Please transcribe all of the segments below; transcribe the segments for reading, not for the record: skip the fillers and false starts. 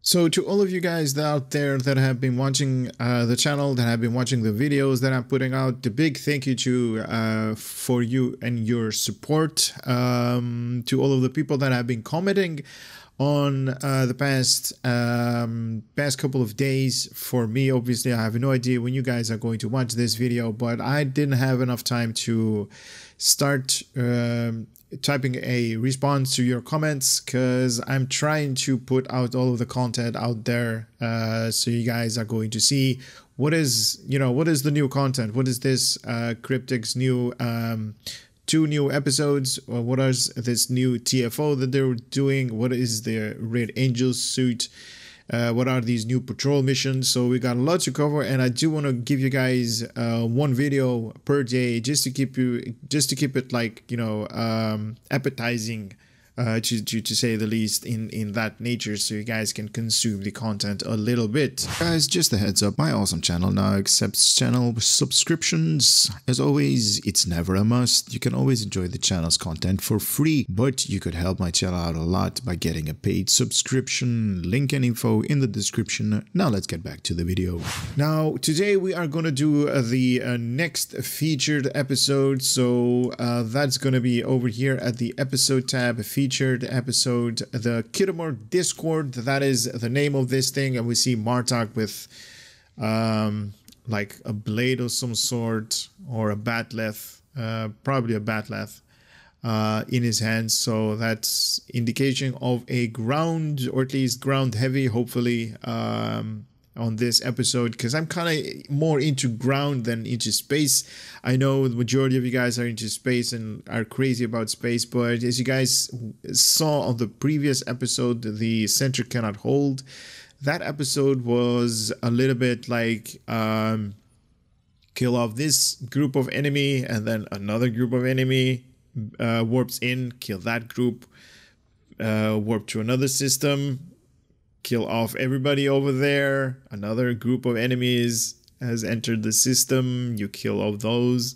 So to all of you guys out there that have been watching the channel, that have been watching the videos that I'm putting out, the big thank you to for you and your support. To all of the people that have been commenting on the past couple of days. For me, obviously, I have no idea when you guys are going to watch this video, but I didn't have enough time to start typing a response to your comments because I'm trying to put out all of the content out there, so you guys are going to see what is the new content. What is this Cryptic's new 2 new episodes, or what is this new TFO that they're doing, what is the Red Angel suit, what are these new patrol missions. So we got a lot to cover, and I do want to give you guys one video per day just to keep it like, appetizing, to say the least, in that nature, so you guys can consume the content a little bit. Guys, just a heads up, my awesome channel now accepts channel subscriptions. As always, it's never a must. You can always enjoy the channel's content for free, but you could help my channel out a lot by getting a paid subscription. Link and info in the description. Now let's get back to the video. Now today we are going to do the next featured episode, so that's going to be over here at the episode tab, featured episode, the Khitomer Discord. That is the name of this thing, and we see Martok with like a blade of some sort, or a batleth, probably a batleth, in his hands. So that's indication of a ground, or at least ground heavy, hopefully, on this episode, because I'm kind of more into ground than into space. I know the majority of you guys are into space and are crazy about space, but as you guys saw on the previous episode, the Center Cannot Hold, that episode was a little bit like kill off this group of enemy, and then another group of enemy warps in, kill that group, warp to another system, kill off everybody over there, another group of enemies has entered the system, you kill all those.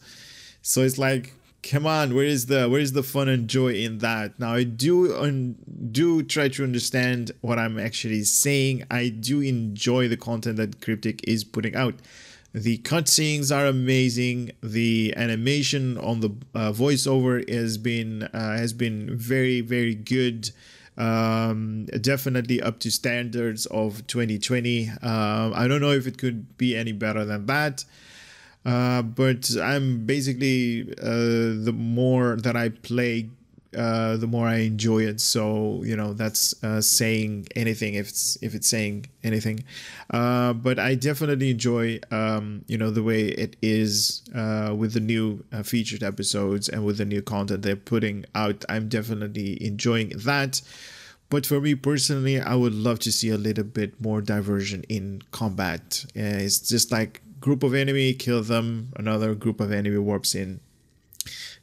So it's like, come on, where is the fun and joy in that? Now I do try to understand what I'm actually saying. I do enjoy the content that Cryptic is putting out. The cutscenes are amazing. The animation on the voiceover has been very, very good. Definitely up to standards of 2020. I don't know if it could be any better than that, but I'm basically the more that I play, the more I enjoy it. So that's saying anything if it's saying anything. But I definitely enjoy the way it is with the new featured episodes and with the new content they're putting out. I'm definitely enjoying that. But for me personally, I would love to see a little bit more diversion in combat. It's just like group of enemy, kill them, another group of enemy warps in.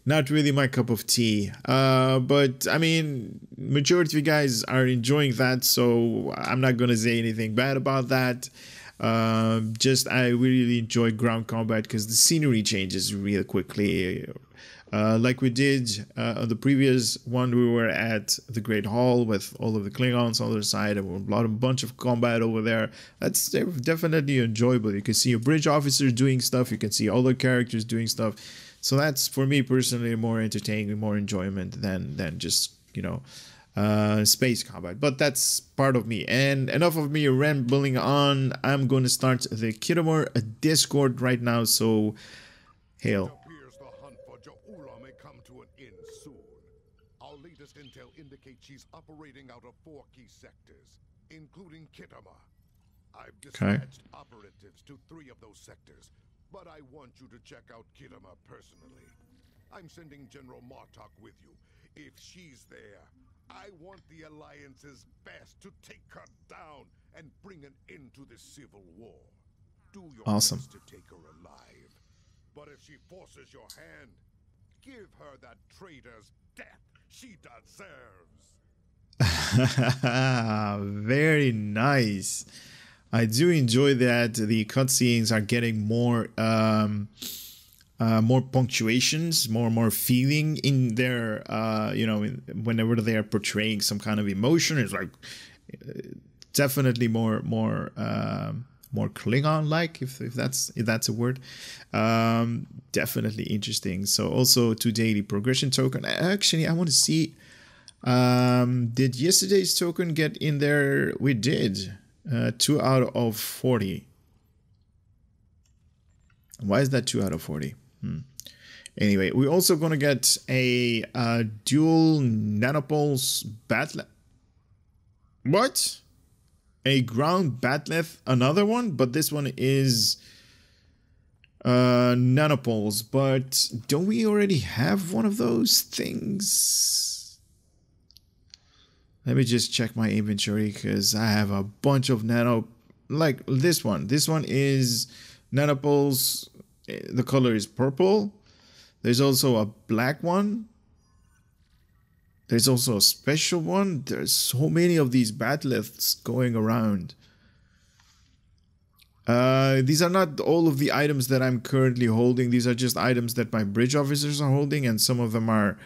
Not really my cup of tea, but I mean, majority of you guys are enjoying that, so I'm not gonna say anything bad about that. Just I really enjoy ground combat because the scenery changes really quickly. Like we did on the previous one, we were at the Great Hall with all of the Klingons on the other side, and a bunch of combat over there. That's definitely enjoyable. You can see a bridge officer doing stuff, you can see other characters doing stuff. So that's, for me personally, more entertaining, more enjoyment than just, space combat. But that's part of me. And enough of me rambling on. I'm going to start the Khitomer Discord right now. So, hail. Our latest intel indicates she's operating out of 4 key sectors, including Khitomer. I've dispatched operatives to 3 of those sectors, but I want you to check out Khitomer personally. I'm sending General Martok with you. If she's there, I want the Alliance's best to take her down and bring an end to this civil war. Do your best to take her alive. But if she forces your hand, give her that traitor's death she deserves. Very nice. I do enjoy that the cutscenes are getting more more punctuations, more feeling in their whenever they are portraying some kind of emotion. It's like definitely more Klingon-like, if that's a word. Definitely interesting. So also 2 daily progression token. Actually, I want to see. Did yesterday's token get in there? We did. 2 out of 40. Why is that 2 out of 40? Anyway, we're also gonna get a dual nanopulse battle. What? A ground bat'leth, another one, but this one is nanopulse. But don't we already have one of those things? Let me just check my inventory, because I have a bunch of nano, like this one. This one is nanopulse. The color is purple. There's also a black one. There's also a special one. There's so many of these bat'leths going around. These are not all of the items that I'm currently holding. These are just items that my bridge officers are holding, and some of them are,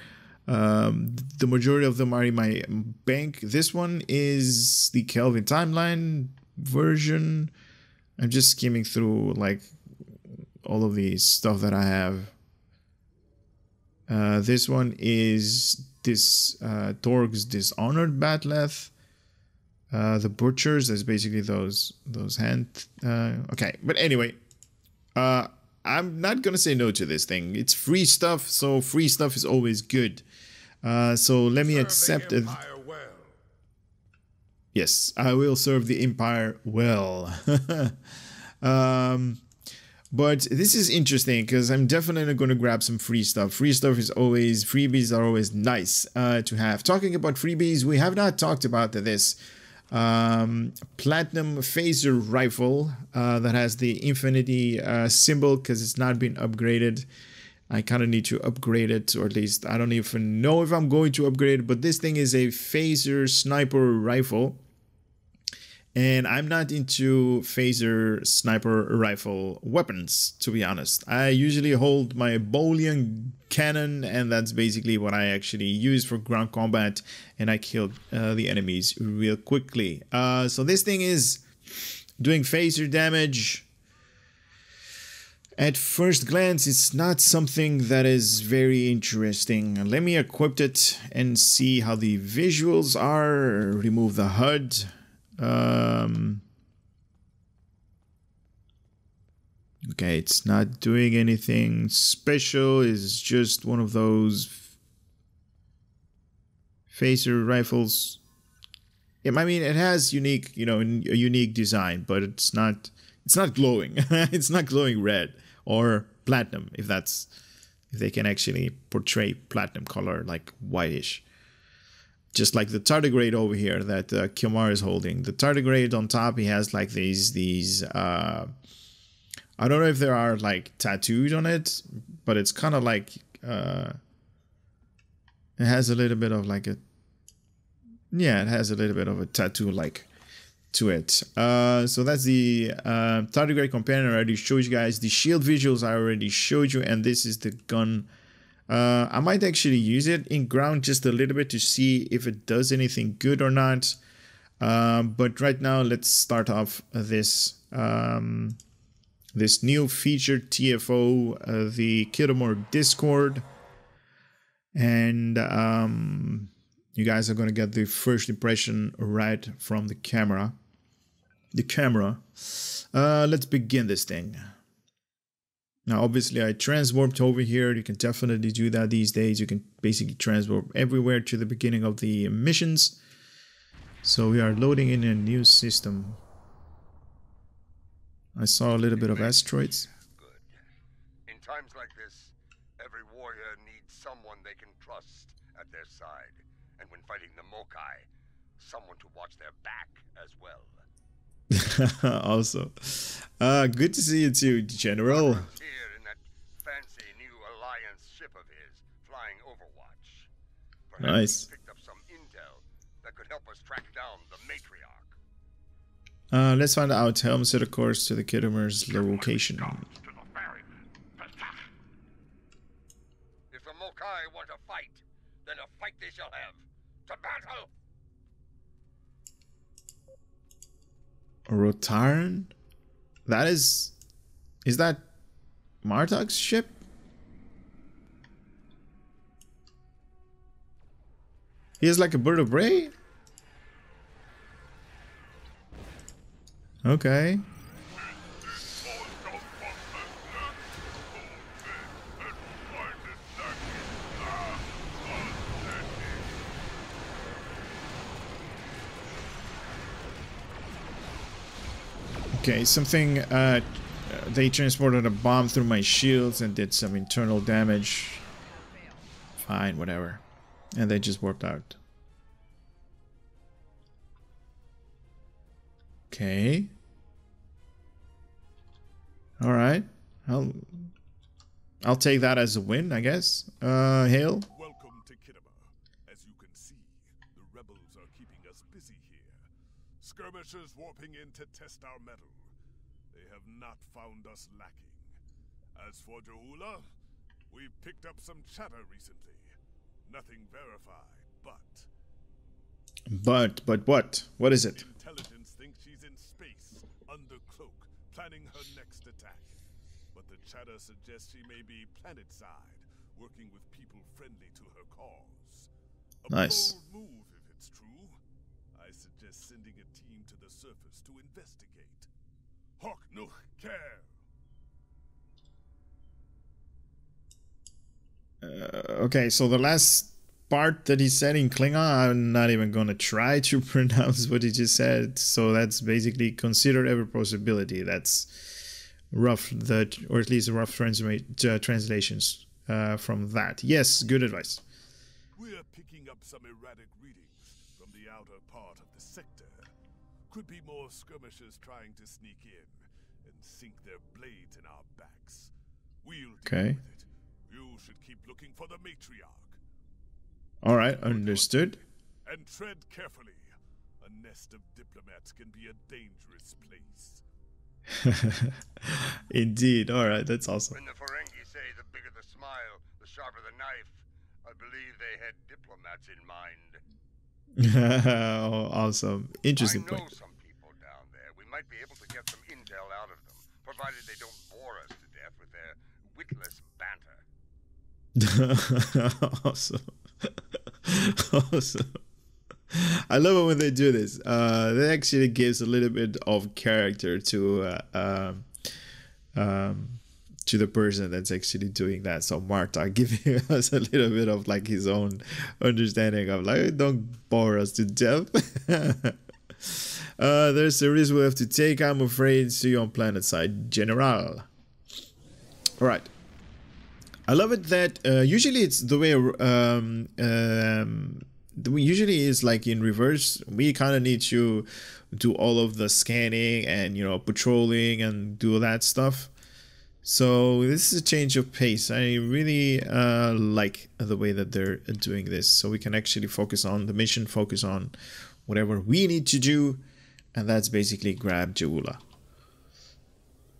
the majority of them are in my bank. This one is the Kelvin timeline version. I'm just skimming through like all of the stuff that I have. This one is this Torg's Dishonored bat'leth. The Butchers, that's basically those hand. Okay, but anyway, I'm not gonna say no to this thing. It's free stuff, so free stuff is always good. So let me accept it. Yes, I will serve the Empire well. But this is interesting because I'm definitely going to grab some free stuff. Freebies are always nice to have. Talking about freebies, we have not talked about this. Platinum phaser rifle that has the infinity symbol because it's not been upgraded. I kind of need to upgrade it, or at least I don't even know if I'm going to upgrade it. But this thing is a phaser sniper rifle. And I'm not into phaser sniper rifle weapons, to be honest. I usually hold my Boolean cannon, and that's basically what I actually use for ground combat, and I kill the enemies real quickly. So this thing is doing phaser damage. At first glance, it's not something that is very interesting. Let me equip it and see how the visuals are. Remove the HUD. Okay, it's not doing anything special. It's just one of those phaser rifles. I mean, it has unique, a unique design, but it's not glowing. It's not glowing red or platinum, if they can actually portray platinum color, like whitish. Just like the tardigrade over here that Khitomer is holding. The tardigrade on top, he has like these I don't know if there are like tattoos on it, but it's kind of like it has a little bit of like it has a little bit of a tattoo like to it. So that's the tardigrade companion. I already showed you guys. The shield visuals I already showed you, and this is the gun. I might actually use it in ground just a little bit to see if it does anything good or not. But right now, let's start off this this new featured TFO, the Khitomer Discord, and you guys are gonna get the first impression right from the camera. Let's begin this thing. Now, obviously, I transwarped over here. You can definitely do that these days. You can basically transwarp everywhere to the beginning of the missions. So we are loading in a new system. I saw a little bit of asteroids. Good. In times like this, every warrior needs someone they can trust at their side. And when fighting the Mokai, someone to watch their back as well. Awesome. Good to see you too, General. Here in that fancy new Alliance ship of his, flying Overwatch. Perhaps Nice. he picked up some intel that could help us track down the matriarch. Let's find out. Helm set a course to the Khitomer's location. If the Mokai want to fight, then a fight they shall have. To battle! Rotaran? That is that Martok's ship? He is like a bird of prey? Okay. Okay, something, they transported a bomb through my shields and did some internal damage. Fine, whatever. And they just warped out. Okay. Alright. I'll take that as a win, I guess. Hail. Welcome to Khitomer. As you can see, the rebels are keeping us busy here. Skirmishers warping in to test our mettle. They have not found us lacking. As for Jaula, we've picked up some chatter recently. Nothing verified, But what? What is it? Intelligence thinks she's in space, under cloak, planning her next attack. But the chatter suggests she may be planet-side, working with people friendly to her cause. A nice. bold move if it's true. I suggest sending a team to the surface to investigate. Hawk no care. Okay, so the last part that he said in Klingon, I'm not even gonna try to pronounce what he just said. So that's basically consider every possibility. That's rough, or at least rough translations from that. Yes, good advice. We're picking up some erratic readings from the outer part of the sector. Could be more skirmishers trying to sneak in and sink their blades in our backs. We'll deal with it. You should keep looking for the matriarch. Alright, understood. And tread carefully. A nest of diplomats can be a dangerous place. Indeed. Alright, that's awesome. When the Ferengi say the bigger the smile, the sharper the knife, I believe they had diplomats in mind. Oh, awesome. Interesting I know point. some people down there. We might be able to get some intel out of them, provided they don't bore us to death with their witless banter. Awesome. Awesome. I love it when they do this. That actually gives a little bit of character to the person that's actually doing that. So Marta giving us a little bit of like his own understanding of like, don't bore us to death. There's a risk we have to take. I'm afraid. See you on planet side, General. All right. I love it that usually it's the way usually is like in reverse. We kind of need to do all of the scanning and, you know, patrolling and do that stuff. So this is a change of pace. I really like the way that they're doing this. So we can actually focus on the mission, focus on whatever we need to do, and that's basically grab Jaula,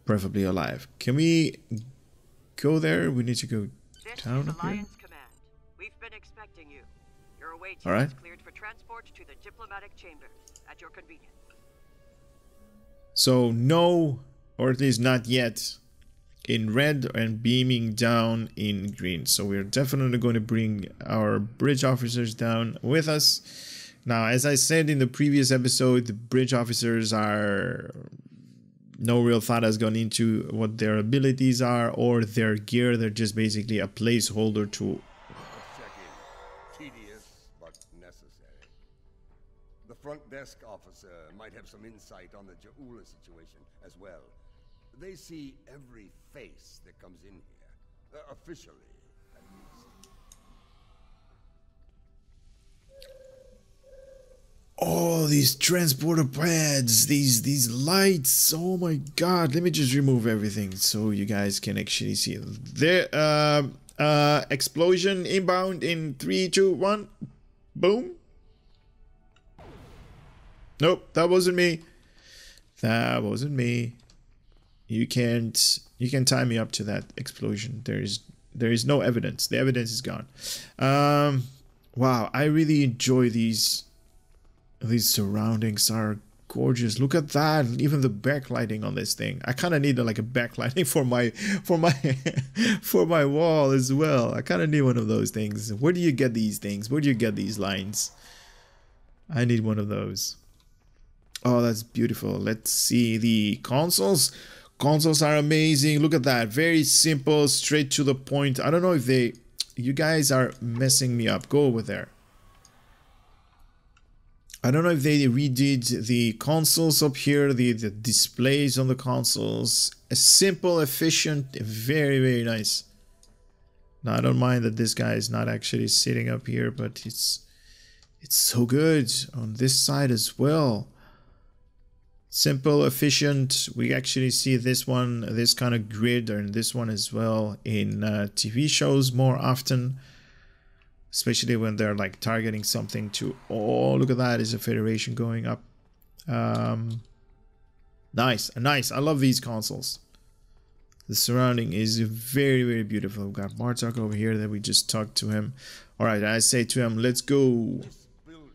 preferably alive. Can we go there? We need to go down up here. Command. We've been expecting you. Your away team All right. is cleared for transport to the diplomatic chambers at your convenience. So no, or at least not yet, in red and beaming down in green. So we're definitely going to bring our bridge officers down with us. Now, as I said in the previous episode, the bridge officers are no real thought has gone into what their abilities are or their gear. They're just basically a placeholder to Check-in. Tedious, but necessary. The front desk officer might have some insight on the Jaula situation as well. They see every face that comes in here, officially, at least. oh, these transporter pads, these lights. Oh my god, let me just remove everything so you guys can actually see there. Explosion inbound in 3, 2, 1. Boom. Nope, that wasn't me. That wasn't me. You can tie me up to that explosion. There is no evidence. The evidence is gone. Wow, I really enjoy these surroundings. Are gorgeous. Look at that. Even the backlighting on this thing. I kind of need like a backlighting for my wall as well. I kind of need one of those things. Where do you get these things? Where do you get these lines? I need one of those. Oh, that's beautiful. Let's see the consoles. Consoles are amazing. Look at that. Very simple, straight to the point. I don't know if you guys are messing me up. Go over there. I don't know if they redid the consoles up here, the displays on the consoles. A simple, efficient, very, very nice. Now, I don't mind that this guy is not actually sitting up here, but it's so good on this side as well. Simple, efficient. We actually see this kind of grid, and this one as well in TV shows more often. Especially when they're like targeting something to, oh, look at that, is a Federation going up. Nice. I love these consoles. The surrounding is very, very beautiful. We've got Bartok over here that we just talked to him. All right, I say to him, let's go. This building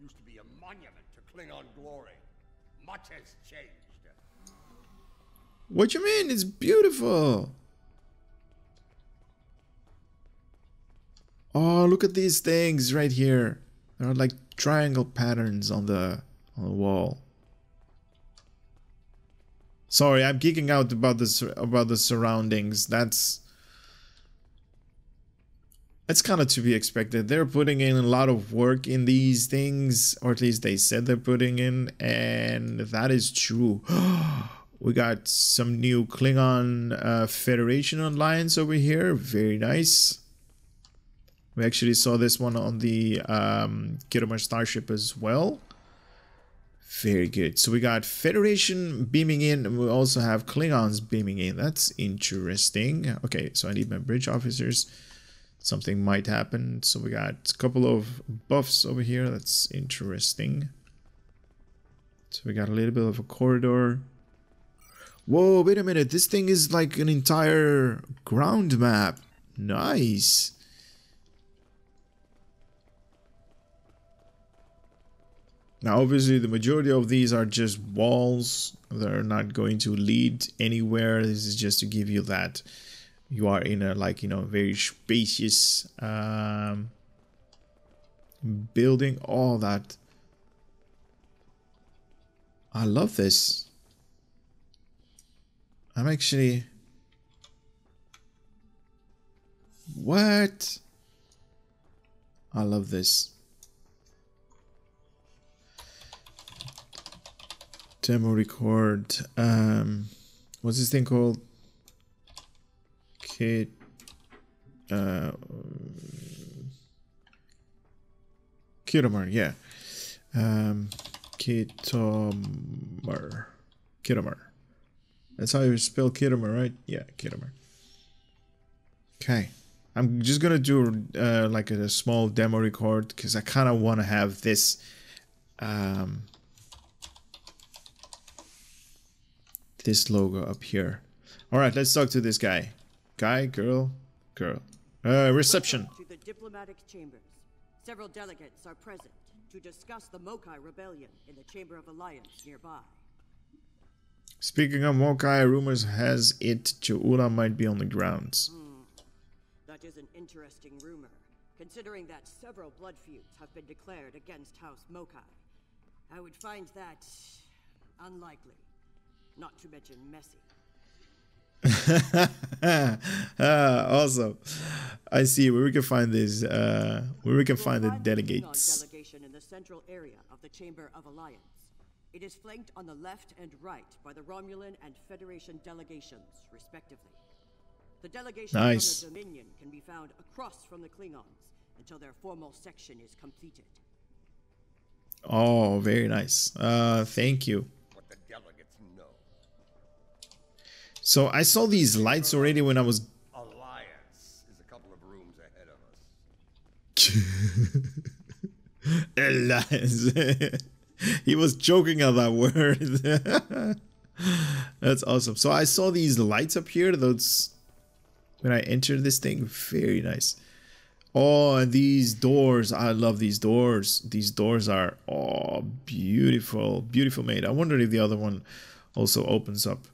used to be a monument to Klingon glory. Much has changed. What you mean? It's beautiful. Oh, look at these things right here. There are like triangle patterns on the wall. Sorry, I'm geeking out about the surroundings. That's kind of to be expected. They're putting in a lot of work in these things, or at least they said they're putting in, and that is true. We got some new Klingon Federation Alliance over here. Very nice. We actually saw this one on the Khitomer starship as well. Very good. So we got Federation beaming in, and we also have Klingons beaming in. That's interesting. Okay, so I need my bridge officers. Something might happen. So we got a couple of buffs over here. That's interesting. So we got a little bit of a corridor. Whoa, wait a minute. This thing is like an entire ground map. Nice. Now, obviously, the majority of these are just walls. They're not going to lead anywhere. This is just to give you that you are in a, like, you know, very spacious building. All that. I love this. I'm actually... What? I love this. Demo record. What's this thing called? Khitomer, yeah. Khitomer. That's how you spell Khitomer, right? Yeah, Khitomer. Okay. I'm just gonna do like a small demo record because I kind of want to have this this logo up here. All right, let's talk to this guy. Guy, girl. Reception. Welcome to the diplomatic chambers. Several delegates are present to discuss the Mokai rebellion in the Chamber of Alliance nearby. Speaking of Mokai, rumors has it Joula might be on the grounds. That is an interesting rumor, considering that several blood feuds have been declared against House Mokai. I would find that unlikely, not to mention messy. Awesome. I see where we can find this. Where we can find the delegates. Delegation in the central area of the Chamber of Alliance. It is flanked on the left and right by the Romulan and Federation delegations, respectively. The delegation from the Dominion can be found across from the Klingons until their formal section is completed. Oh, very nice. Thank you. What the delegates know. So I saw these lights already when I was... Alliance is a couple of rooms ahead of us. Alliance. He was joking on that word. That's awesome. So I saw these lights up here. Those... When I entered this thing, very nice. Oh, and these doors. I love these doors. These doors are, oh, beautiful. Beautiful made. I wonder if the other one also opens up.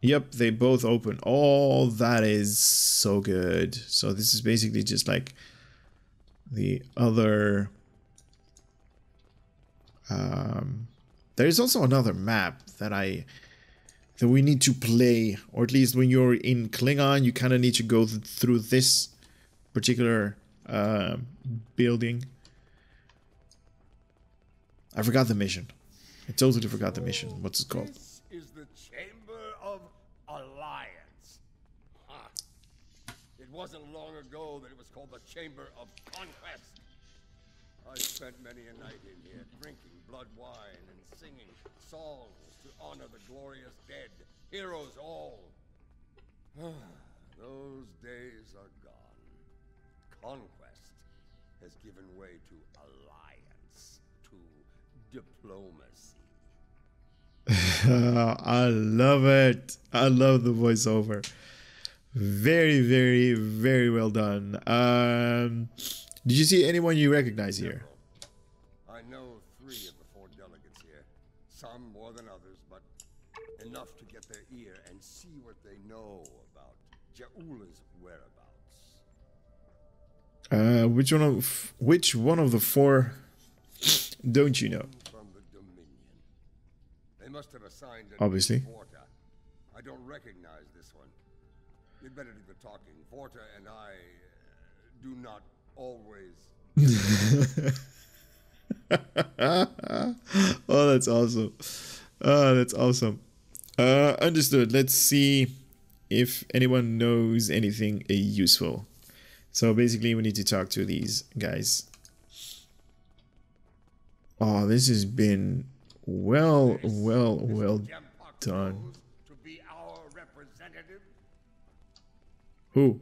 Yep, they both open. Oh, that is so good. So this is basically just like the other... there is also another map that we need to play, or at least when you're in Klingon, you kind of need to go through this particular building. I forgot the mission. I totally forgot the mission. What's it called? This is the Chamber of Alliance. Huh. It wasn't long ago that it was called the Chamber of Conquest. I spent many a night in here, drinking blood wine and singing songs to honor the glorious dead, heroes all. Those days are gone. Conquest has given way to alliance, to diplomacy. I love it. I love the voiceover. Very, very, very well done. Did you see anyone you recognize here? I know 3 of the 4 delegates here. Some more than others, but enough to get their ear and see what they know about Ja'ula's whereabouts. Which one of the 4 don't you know? From the Dominion. They must have assigned it Obviously. to Vorta. I don't recognize this one. You'd better do the talking. Vorta and I do not always. Oh, that's awesome. Oh, that's awesome. Understood. Let's see if anyone knows anything useful. So basically we need to talk to these guys. Oh, this has been well done. To be our representative. Who?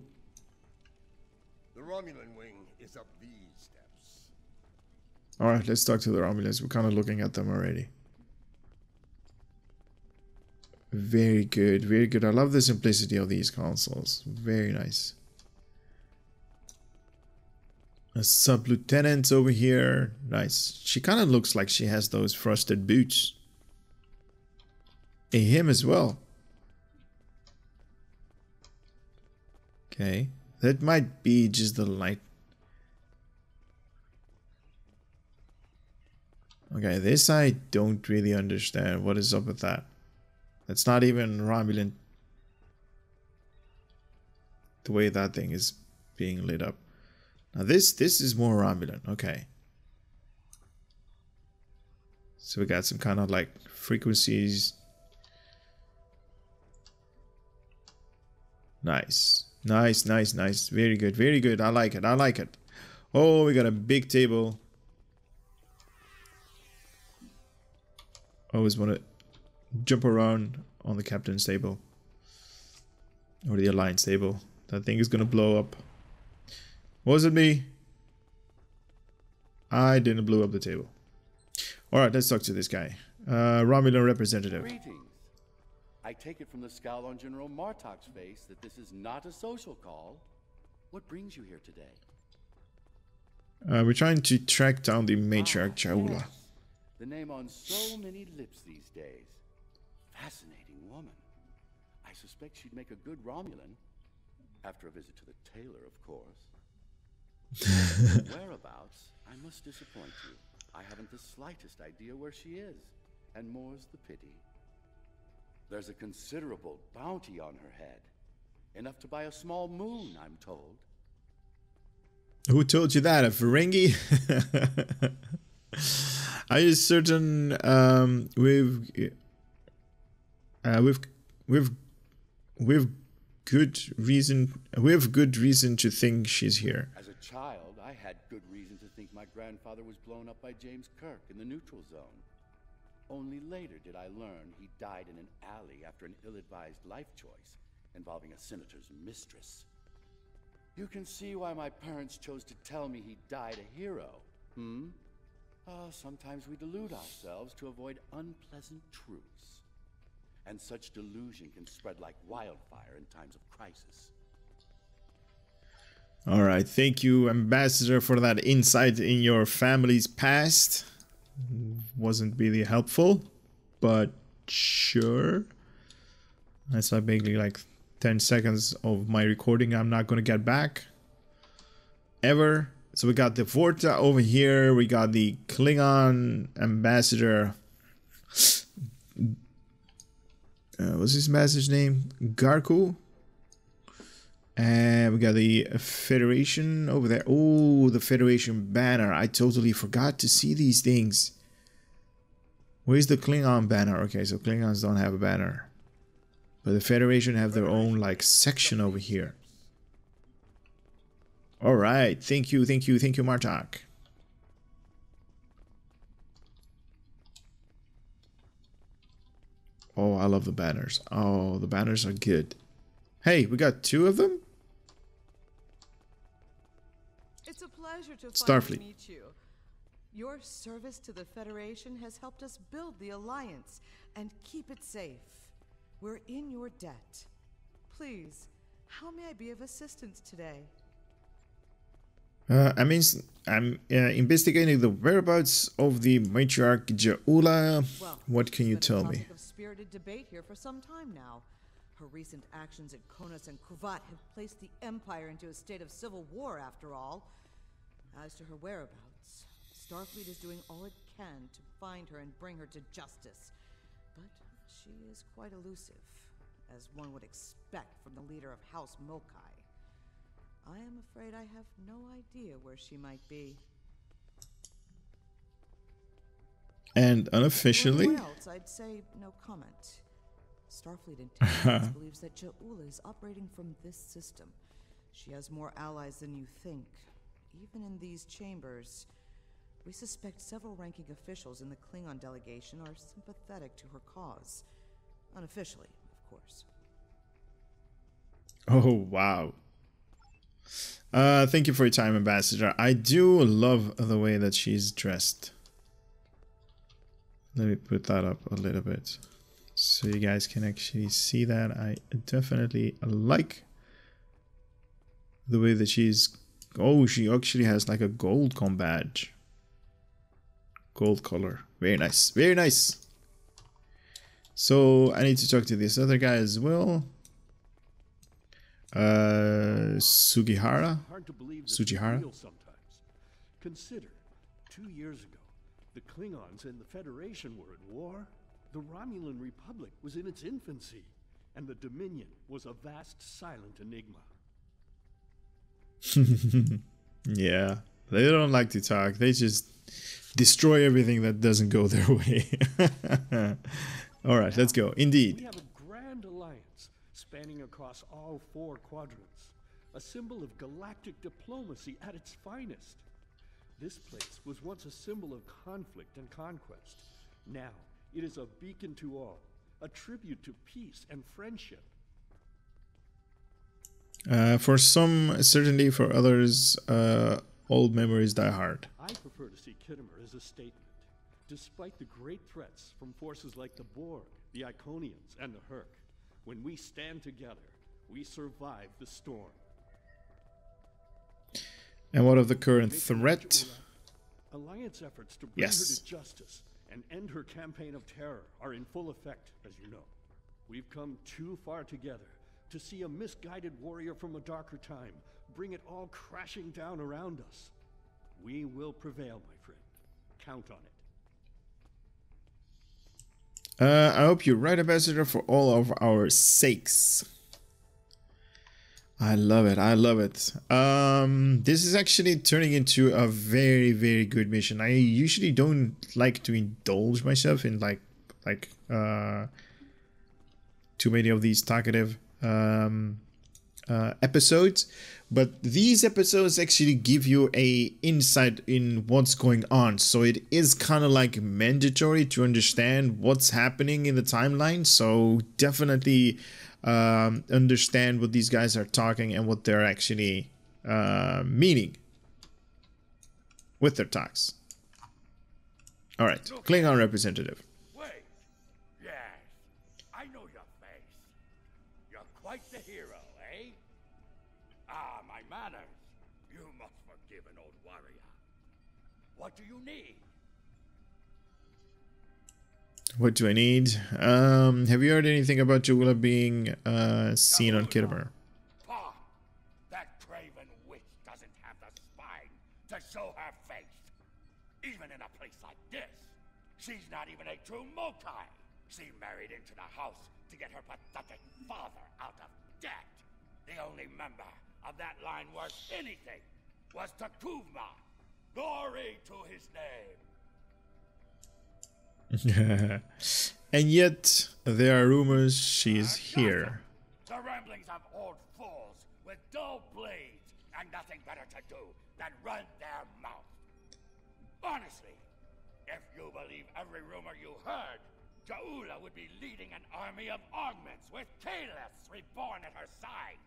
The Romulan wing is up these steps. Alright, let's talk to the Romulans. We're kind of looking at them already. Very good, very good. I love the simplicity of these consoles. Very nice. A sub-lieutenant over here. Nice. She kind of looks like she has those frosted boots. And him as well. Okay. That might be just the light. Okay, this I don't really understand. What is up with that? It's not even Romulan. The way that thing is being lit up. Now this is more Romulan. Okay. So we got some kind of like frequencies. Nice. Nice, nice, nice. Very good, very good. I like it, I like it. Oh, we got a big table. Always want to jump around on the captain's table. Or the alliance table. That thing is gonna blow up. Was it me? I didn't blow up the table. Alright, let's talk to this guy. Romulan representative. Greetings. I take it from the scowl on General Martok's face that this is not a social call. What brings you here today? We're trying to track down the matriarch Ja'ula. Yes. The name on so many lips these days. Fascinating woman. I suspect she'd make a good Romulan. After a visit to the tailor, of course. Whereabouts, I must disappoint you. I haven't the slightest idea where she is. And more's the pity. There's a considerable bounty on her head. Enough to buy a small moon, I'm told. Who told you that? A Ferengi? Are you certain we've good reason to think she's here? As a child, I had good reason to think my grandfather was blown up by James Kirk in the neutral zone. Only later did I learn he died in an alley after an ill-advised life choice involving a senator's mistress. You can see why my parents chose to tell me he died a hero. Sometimes we delude ourselves to avoid unpleasant truths. And such delusion can spread like wildfire in times of crisis. All right, thank you, Ambassador, for that insight in your family's past. Wasn't really helpful, but sure. That's like basically like 10 seconds of my recording I'm not gonna get back ever. So we got the Vorta over here, we got the Klingon ambassador. What's his ambassador's name? Garku. And we got the Federation over there. Oh, the Federation banner. I totally forgot to see these things. Where's the Klingon banner? Okay, so Klingons don't have a banner. But the Federation have their own like section over here. Alright, thank you, Martak. Oh, I love the banners. Oh, the banners are good. Hey, we got 2 of them? It's a pleasure to Starfleet. meet you. Your service to the Federation has helped us build the Alliance and keep it safe. We're in your debt. Please, how may I be of assistance today? I'm investigating the whereabouts of the matriarch Jaula. Well, What can you tell me? Topic of spirited debate here for some time now. Her recent actions at Konos and Kuvat have placed the Empire into a state of civil war, after all. As to her whereabouts, Starfleet is doing all it can to find her and bring her to justice. But she is quite elusive, as one would expect from the leader of House Mokai. I am afraid I have no idea where she might be. And unofficially? For anyone else, I'd say no comment. Starfleet Intelligence believes that Jaula is operating from this system. She has more allies than you think. Even in these chambers, we suspect several ranking officials in the Klingon delegation are sympathetic to her cause. Unofficially, of course. Oh, wow. Thank you for your time, Ambassador. I do love the way that she's dressed. Let me put that up a little bit so you guys can actually see that. I definitely like the way that she's... Oh, she actually has like a gold com badge. Gold color. Very nice. Very nice. So I need to talk to this other guy as well. Sugihara. Hard to believe Sugihara. Sometimes. Consider, 2 years ago, the Klingons and the Federation were at war. The Romulan Republic was in its infancy, and the Dominion was a vast, silent enigma. Yeah, they don't like to talk. They just destroy everything that doesn't go their way. All right, let's go. Indeed. We have a grand alliance spanning across all 4 quadrants, a symbol of galactic diplomacy at its finest. This place was once a symbol of conflict and conquest. Now, it is a beacon to all, a tribute to peace and friendship. For some, certainly. For others, old memories die hard. I prefer to see Khitomer as a statement. Despite the great threats from forces like the Borg, the Iconians, and the Herc, when we stand together, we survive the storm. And what of the current threat? Alliance efforts to bring her to justice and end her campaign of terror are in full effect, as you know. We've come too far together to see a misguided warrior from a darker time bring it all crashing down around us. We will prevail, my friend. Count on it. I hope you're right, Ambassador, for all of our sakes. I love it. I love it. This is actually turning into a very, very good mission. I usually don't like to indulge myself in like too many of these talkative episodes, but these episodes actually give you a insight in what's going on, so it is kind of like mandatory to understand what's happening in the timeline. So definitely understand what these guys are talking and what they're actually meaning with their talks. All right, Klingon representative. Wait. Yes, I know your face. You're quite the hero, eh? Ah, my manners. What do you need? What do I need? Have you heard anything about Jula being seen on Khitomer? Pa, that craven witch doesn't have the spine to show her face. Even in a place like this, she's not even a true Mokai. She married into the house to get her pathetic father out of debt. The only member of that line worth anything was Takuvma. Glory to his name. And yet, there are rumors she is here. The ramblings of old fools with dull blades and nothing better to do than run their mouth. Honestly, if you believe every rumor you heard, Jaula would be leading an army of augments with Kaliths reborn at her side.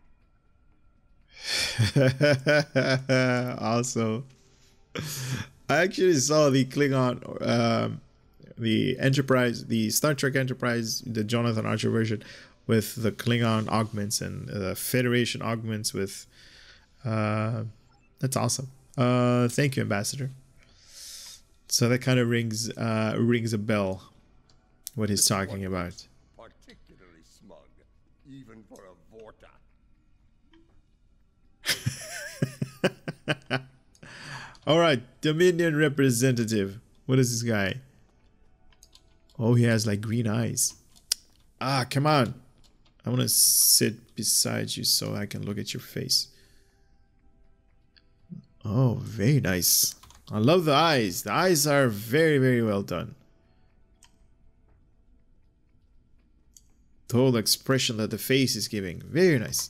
Also, I actually saw the Klingon, the Enterprise, the Star Trek Enterprise, the Jonathan Archer version, with the Klingon augments and the Federation augments with. That's awesome. Thank you, Ambassador. So that kind of rings a bell. What he's talking about. Particularly smug, even for a Vorta. All right, Dominion representative. What is this guy? Oh, he has like green eyes. Ah, come on. I want to sit beside you so I can look at your face. Oh, very nice. I love the eyes. The eyes are very, very well done. The whole expression that the face is giving. Very nice.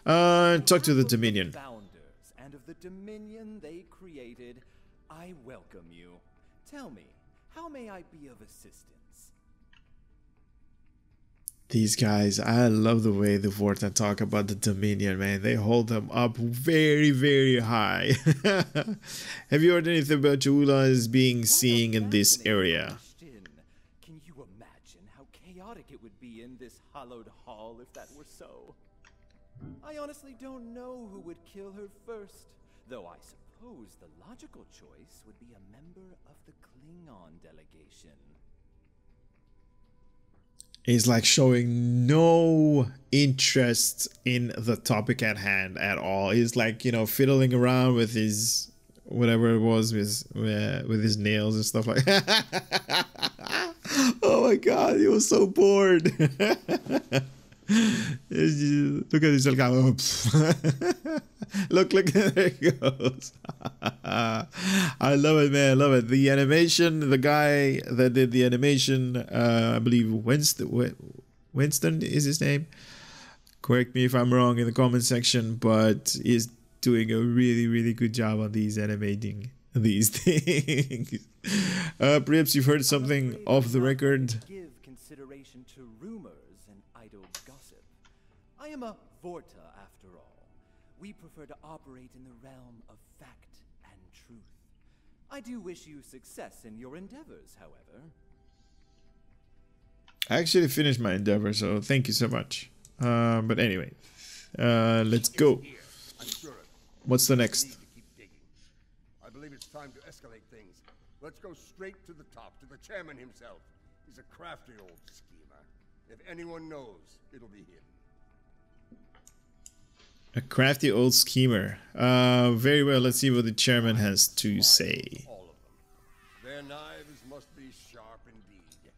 Talk to the Dominion. Founders and of the Dominion they created, I welcome you. Tell me, how may I be of assistance? These guys, I love the way the Vorta talk about the Dominion, man. They hold them up very, very high. Have you heard anything about Jaula is being seen in this area? Can you imagine how chaotic it would be in this hallowed hall if that were so? I honestly don't know who would kill her first, though I suppose the logical choice would be a member of the Klingon delegation. He's like showing no interest in the topic at hand at all. He's like, you know, fiddling around with his whatever it was with his nails and stuff like that. Oh my god, he was so bored. Look at this little guy. Look, there he goes. I love it, man. I love it. The animation, the guy that did the animation, I believe Winston is his name. Correct me if I'm wrong in the comment section, but he's doing a really, really good job on these animating these things. Perhaps you've heard something off the record. Give consideration to rumors and idle gossip. I am a Vorta after all. We prefer to operate in the realm of fact and truth. I do wish you success in your endeavors, however. I actually finished my endeavor, so thank you so much. But anyway, let's go. What's the next? I believe it's time to escalate things. Let's go straight to the top, to the chairman himself. He's a crafty old schemer. If anyone knows, it'll be him. A crafty old schemer. Very well, let's see what the chairman has to say. All of them. Their knives must be sharp indeed.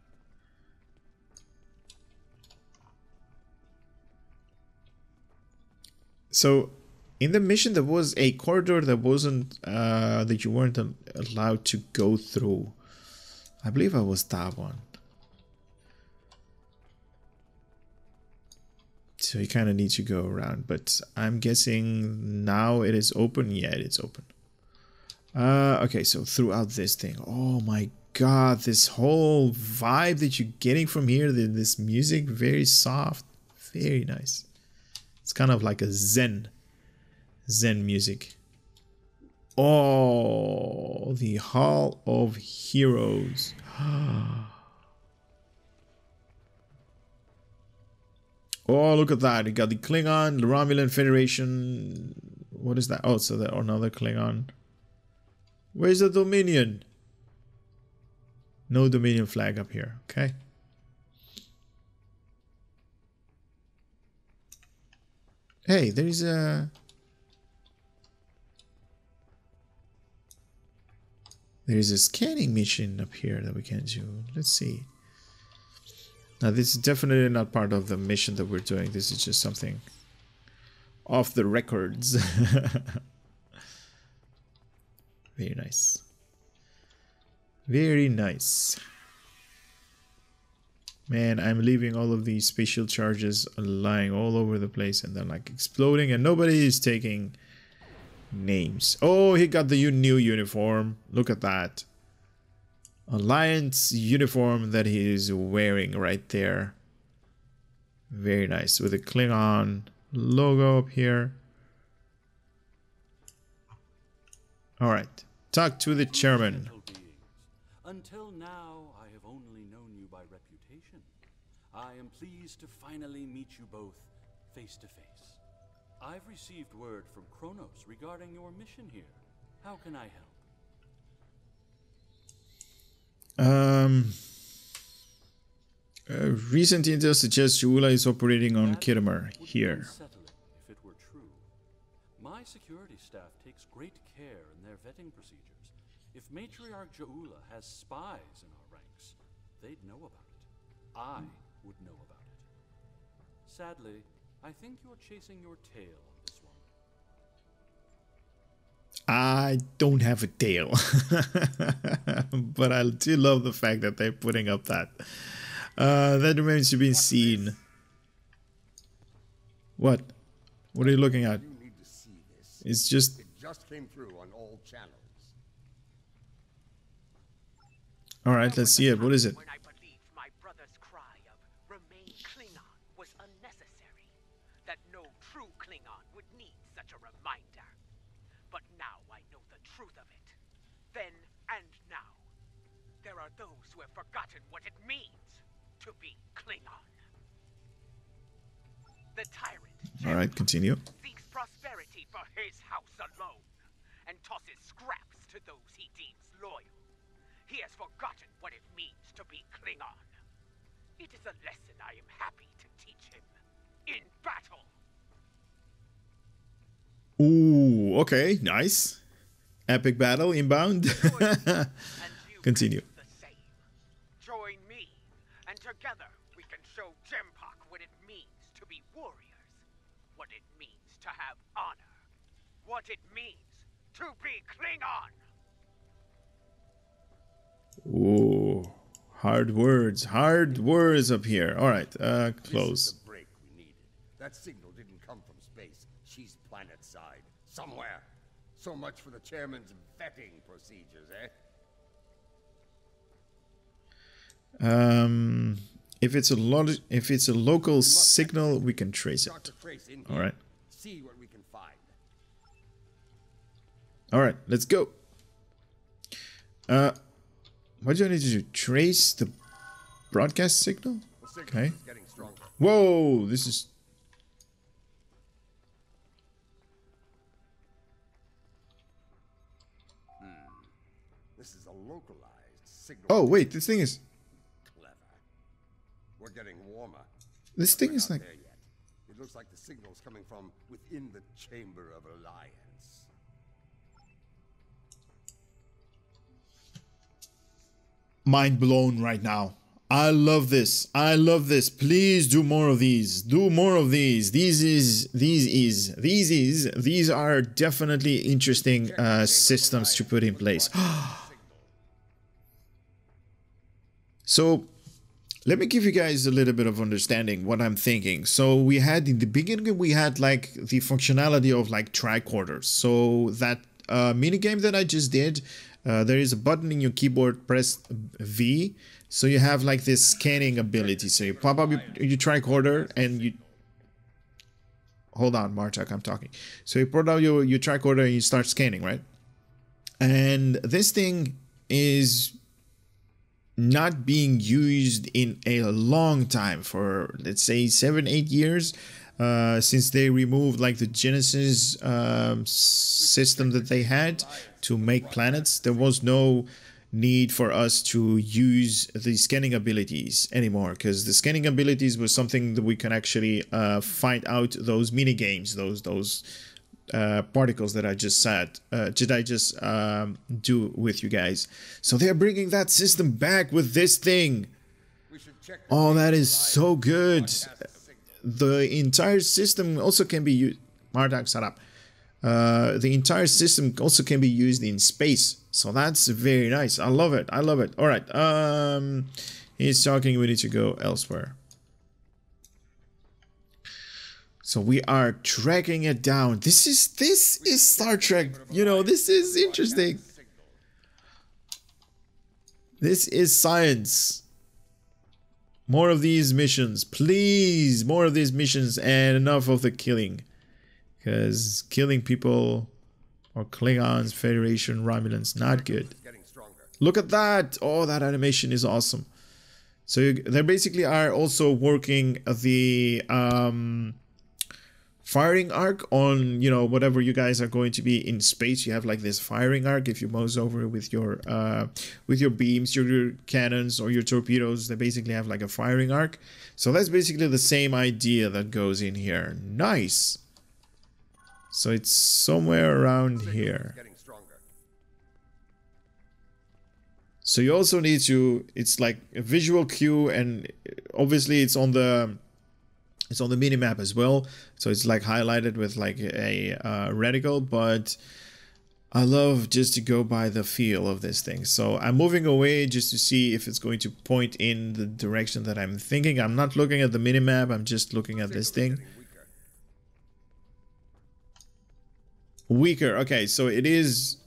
So, in the mission there was a corridor that wasn't, that you weren't allowed to go through. I believe I was that one. So you kind of need to go around, but I'm guessing now it is open. Yeah, it's open. Okay, so throughout this thing, oh my god, this whole vibe that you're getting from here, this music, very soft, very nice. It's kind of like a Zen music. Oh, the Hall of Heroes. Oh, look at that. You got the Klingon, the Romulan Federation. What is that? Oh, so there another Klingon. Where's the Dominion? No Dominion flag up here. Okay. Hey, there's a... There's a scanning mission up here that we can do. Let's see. Now, this is definitely not part of the mission that we're doing. This is just something off the records. Very nice. Very nice. Man, I'm leaving all of these spatial charges lying all over the place and they're like exploding and nobody is taking names. Oh, he got the new uniform. Look at that. Alliance uniform that he is wearing right there. Very nice. With a Klingon logo up here. Alright. Talk to the chairman. Until now, I have only known you by reputation. I am pleased to finally meet you both face to face. I've received word from Kronos regarding your mission here. How can I help? Recent intel suggests Ula is operating on Khitomer here. If it were true. My security staff takes great care in their vetting procedures. If Matriarch Jaula has spies in our ranks, they'd know about it. I would know about it. Sadly, I think you're chasing your tail on this one. I don't have a tail. But I do love the fact that they're putting up that. That remains to be seen. What? What are you looking at? You need to see this. It's just... It just came through on all channels. Alright, let's see it. What is it? When I believed my brother's cry of remain Klingon was unnecessary. That no true Klingon would need such a reminder. But now I know the truth of it. Then and now. There are those who have forgotten what it means to be Klingon. The tyrant. Alright, continue. Seeks prosperity for his house alone, and tosses scraps to those he deems loyal. He has forgotten what it means to be Klingon. It is a lesson I am happy to teach him in battle. Ooh, okay, nice. Epic battle inbound. Continue. The same. Join me, and together we can show Jempak what it means to be warriors, what it means to have honor, what it means to be Klingon. Ooh, hard words up here. All right, close. This is the break we needed. That signal didn't come from space. She's planet side, somewhere. So much for the chairman's vetting procedures, eh? If it's a local signal, we can trace it. All right. See what we can find. All right, let's go. What do I need to do? Trace the broadcast signal? Okay. Whoa, this is... This is a localized signal. Oh, wait, this thing is... Clever. We're getting warmer. This thing is like... It looks like the signal's coming from within the Chamber of Alliance. Mind blown right now. I love this. I love this. Please do more of these. Do more of these. These are definitely interesting systems to put in place. So let me give you guys a little bit of understanding what I'm thinking. So we had in the beginning, we had like the functionality of like tricorders. So that mini game that I just did, there is a button in your keyboard, press V. So you have like this scanning ability. So you pop up your tricorder and you... Hold on, Martak, I'm talking. So you put out your tricorder and you start scanning, right? And this thing is not being used in a long time, for let's say 7-8 years, since they removed like the Genesis system that they had to make planets, there was no need for us to use the scanning abilities anymore, because the scanning abilities was something that we can actually find out those mini games, those particles that I just said, do with you guys. So they're bringing that system back with this thing. Oh, that is so good. The entire system also can be used. Mardak, shut up. The entire system also can be used in space, so that's very nice. I love it. I love it. All right. He's talking. We need to go elsewhere. So we are tracking it down. This is Star Trek. You know, this is interesting. This is science. More of these missions, please. More of these missions, and enough of the killing. Because killing people or Klingons, Federation, Romulans, not good. Look at that! Oh, that animation is awesome. So they basically are also working the firing arc on, you know, whatever you guys are going to be in space. You have like this firing arc. If you mouse over with your beams, your cannons, or your torpedoes, they basically have like a firing arc. So that's basically the same idea that goes in here. Nice. So it's somewhere around here. So you also need to, it's like a visual cue, and obviously it's on the minimap as well. So it's like highlighted with like a reticle, but I love just to go by the feel of this thing. So I'm moving away just to see if it's going to point in the direction that I'm thinking. I'm not looking at the minimap, I'm just looking at this thing. Weaker. Okay, so it is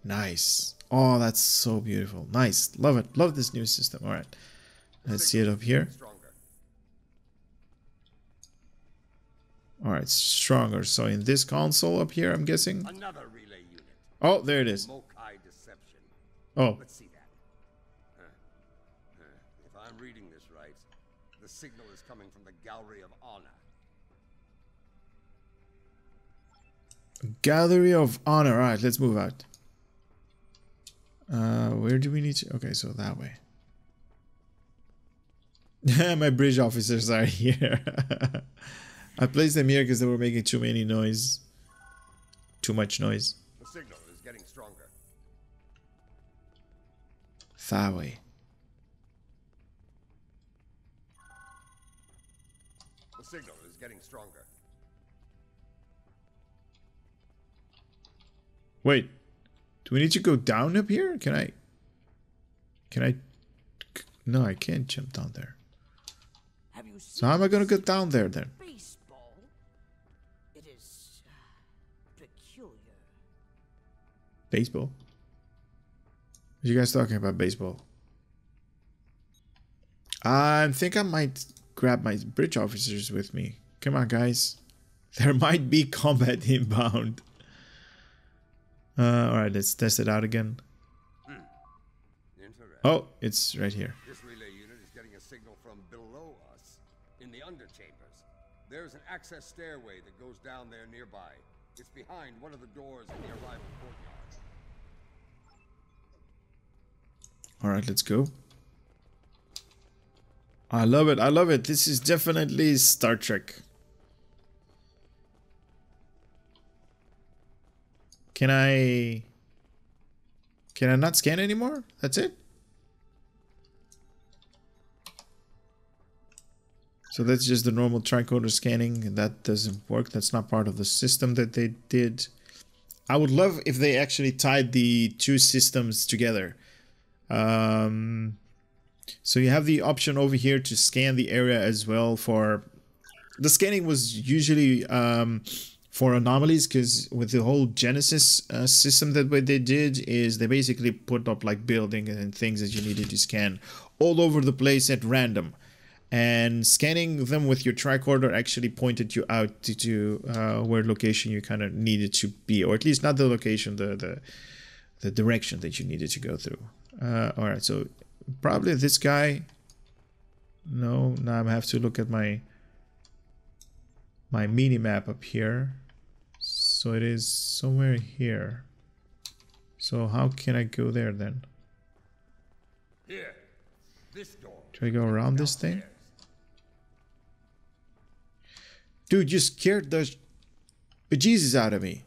nice. Oh, that's so beautiful. Nice. Love it. Love this new system. All right. Let's see it up here. All right, stronger. So in this console up here, I'm guessing. Another relay unit. Oh, there it is. Oh. Let's see that. If I'm reading this right, the signal is coming from the Gallery of Honor. Gallery of Honor. All right, let's move out. Where do we need to? Okay, so that way. My bridge officers are here. I placed them here because they were making too many noise. Too much noise. The signal is getting stronger. That way. The signal is getting stronger. Wait. Do we need to go down up here? Can I? No, I can't jump down there. So how am I going to get down there then? Baseball. It is peculiar. Baseball? What are you guys talking about baseball? I think I might grab my bridge officers with me. Come on, guys. There might be combat inbound. Alright, let's test it out again. Oh, it's right here. This relay unit is getting a signal from below us in the underchambers. There's an access stairway that goes down there nearby. It's behind one of the doors in the arrival courtyard. Alright, let's go. I love it. I love it. This is definitely Star Trek. Can I not scan anymore? That's it? So that's just the normal tricorder scanning, and that doesn't work. That's not part of the system that they did. I would love if they actually tied the two systems together. So you have the option over here to scan the area as well. For the scanning was usually for anomalies, because with the whole Genesis system, that what they did is they basically put up like buildings and things that you needed to scan all over the place at random, and scanning them with your tricorder actually pointed you out to where location you kind of needed to be, or at least not the location, the direction that you needed to go through. All right, so probably this guy. No, now I have to look at my mini map up here. So it is somewhere here. So how can I go there then? Here, this door. Do I go around this thing? Dude, you scared the bejesus out of me.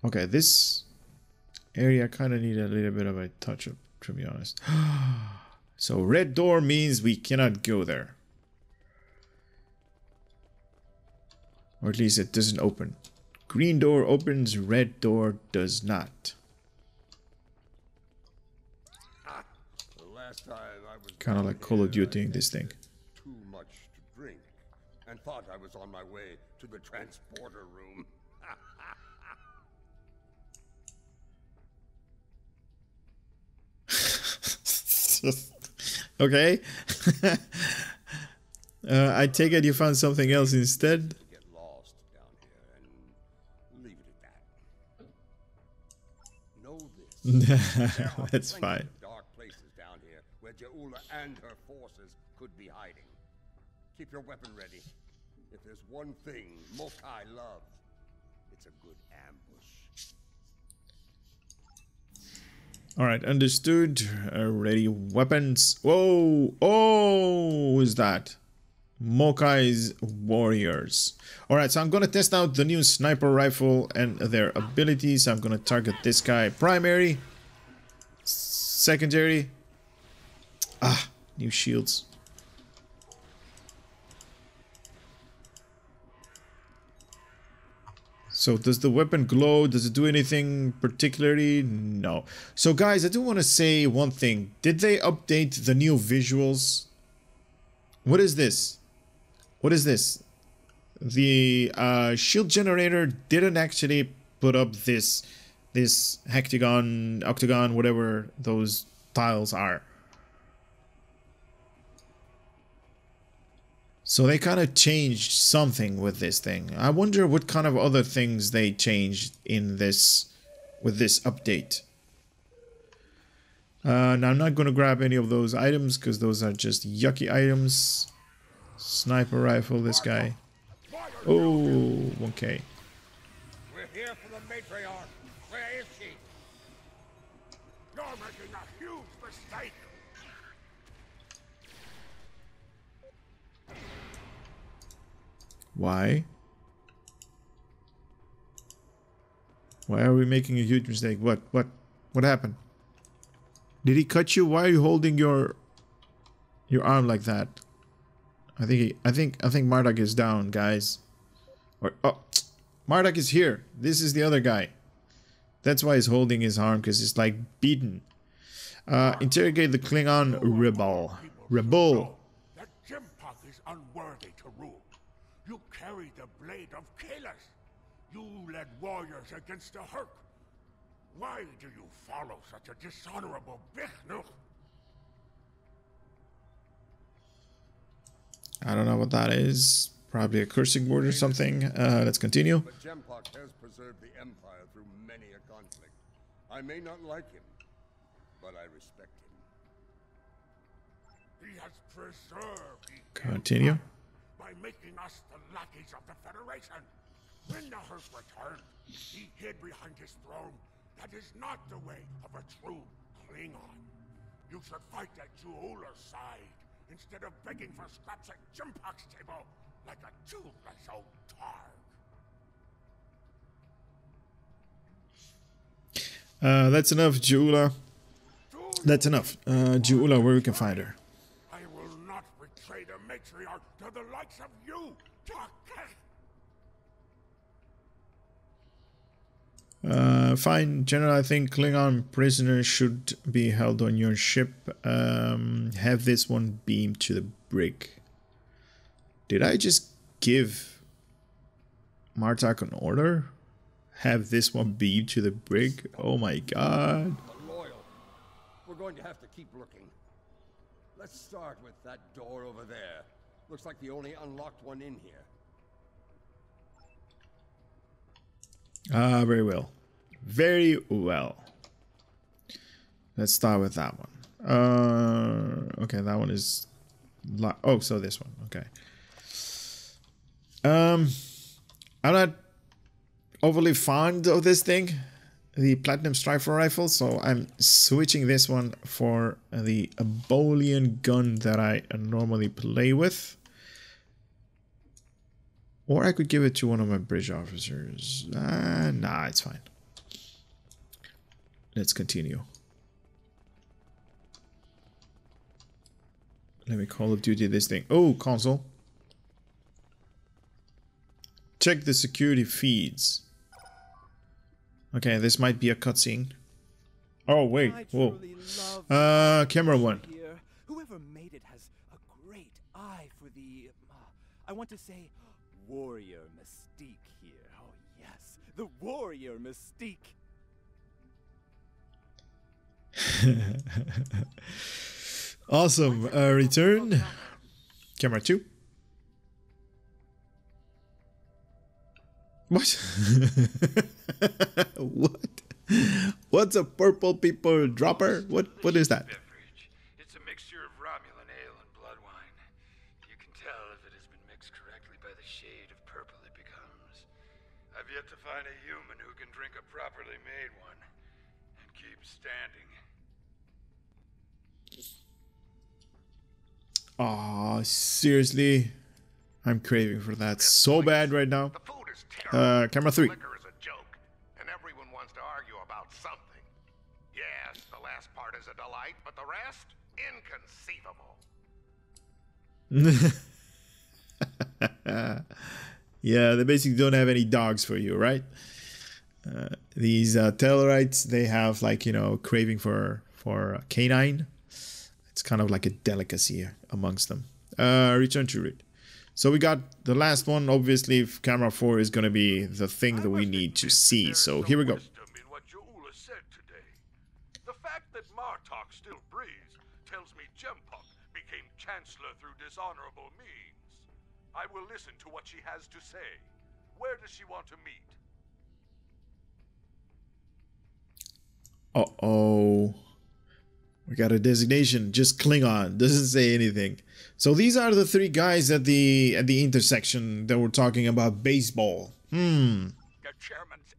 Okay, this area kind of need a little bit of a touch-up, to be honest. So red door means we cannot go there. Or at least it doesn't open. Green door opens, red door does not. Kind of like Call of Duty this thing. Too much to drink, and thought I was on my way to the transporter room. Okay. I take it you found something else instead. Get lost down here and leave it at that. Know this. That's fine. Dark places down here where Ja'ula and her forces could be hiding. Keep your weapon ready. If there's one thing Mokai loves, it's a good ambush. Alright, understood. Ready weapons. Whoa! Oh, who is that? Mokai's warriors. Alright, so I'm gonna test out the new sniper rifle and their abilities. I'm gonna target this guy. Primary. Secondary. Ah, new shields. So does the weapon glow? Does it do anything particularly? No. So guys, I do want to say one thing. Did they update the new visuals? What is this? What is this? The shield generator didn't actually put up this hectagon, octagon, whatever those tiles are. So they kind of changed something with this thing. I wonder what kind of other things they changed in this with this update. Now I'm not going to grab any of those items because those are just yucky items. Sniper rifle, this guy. Oh, okay. We're here for the matriarch. Where is she? You're making a huge mistake. Why? Why are we making a huge mistake? What happened? Did he cut you? Why are you holding your arm like that? I think Marduk is down, guys. Or oh, Marduk is here. This is the other guy. That's why he's holding his arm, because he's like beaten. Interrogate the Klingon rebel. That Jimpak is unworthy to rule. You carry the blade of Kalas. You led warriors against the Herc. Why do you follow such a dishonorable Bichnuch? I don't know what that is. Probably a cursing word or something. Let's continue. But Jempak has preserved the Empire through many a conflict. I may not like him, but I respect him. He has preserved the Continue. Empire by making us the lackeys of the Federation. When the Herc returned, he hid behind his throne. That is not the way of a true Klingon. You should fight at Ja'ula's side instead of begging for scraps at Jimpak's table like a toothless old targ. That's enough, Ja'ula. That's enough. Ja'ula, where we can find her. I will not betray the matriarch to the likes of you, Takesh. Fine, General. I think Klingon prisoners should be held on your ship. Have this one beamed to the brig. Did I just give Martak an order? Have this one beamed to the brig? Oh my god. Loyal. We're going to have to keep looking. Let's start with that door over there. Looks like the only unlocked one in here. Very well. Very well. Let's start with that one. Okay, that one is... Oh, so this one. Okay. I'm not overly fond of this thing, the Platinum Striker rifle, so I'm switching this one for the Bolian gun that I normally play with. Or I could give it to one of my bridge officers. Nah, it's fine. Let's continue. Let me Call of Duty this thing. Oh, console. Check the security feeds. Okay, this might be a cutscene. Oh, wait. Whoa. Camera one. Whoever made it has a great eye for the, I want to say, warrior mystique here. Oh, yes. The warrior mystique. Awesome. Return. Camera 2. What? What? What's a purple people dropper? What is that? Beverage. It's a mixture of Romulan ale and blood wine. You can tell if it has been mixed correctly by the shade of purple it becomes. I've yet to find a human who can drink a properly made one and keep standing. Aw, seriously? I'm craving for that so bad right now. Camera 3. Liquor is a joke, and everyone wants to argue about something. Yes, the last part is a delight, but the rest, inconceivable. Yeah, they basically don't have any dogs for you, right? These Tellarites, they have, like, you know, craving for canine. It's kind of like a delicacy amongst them. Return to root. So we got the last one. Obviously, camera 4 is going to be the thing that we need to see. So here we go. In what Ja'ula said today. The fact that Martok still breathes tells me Jempok became Chancellor through dishonorable means. I will listen to what she has to say. Where does she want to meet? Uh-oh. We got a designation, just Klingon, doesn't say anything. So these are the 3 guys at the intersection that we're talking about baseball.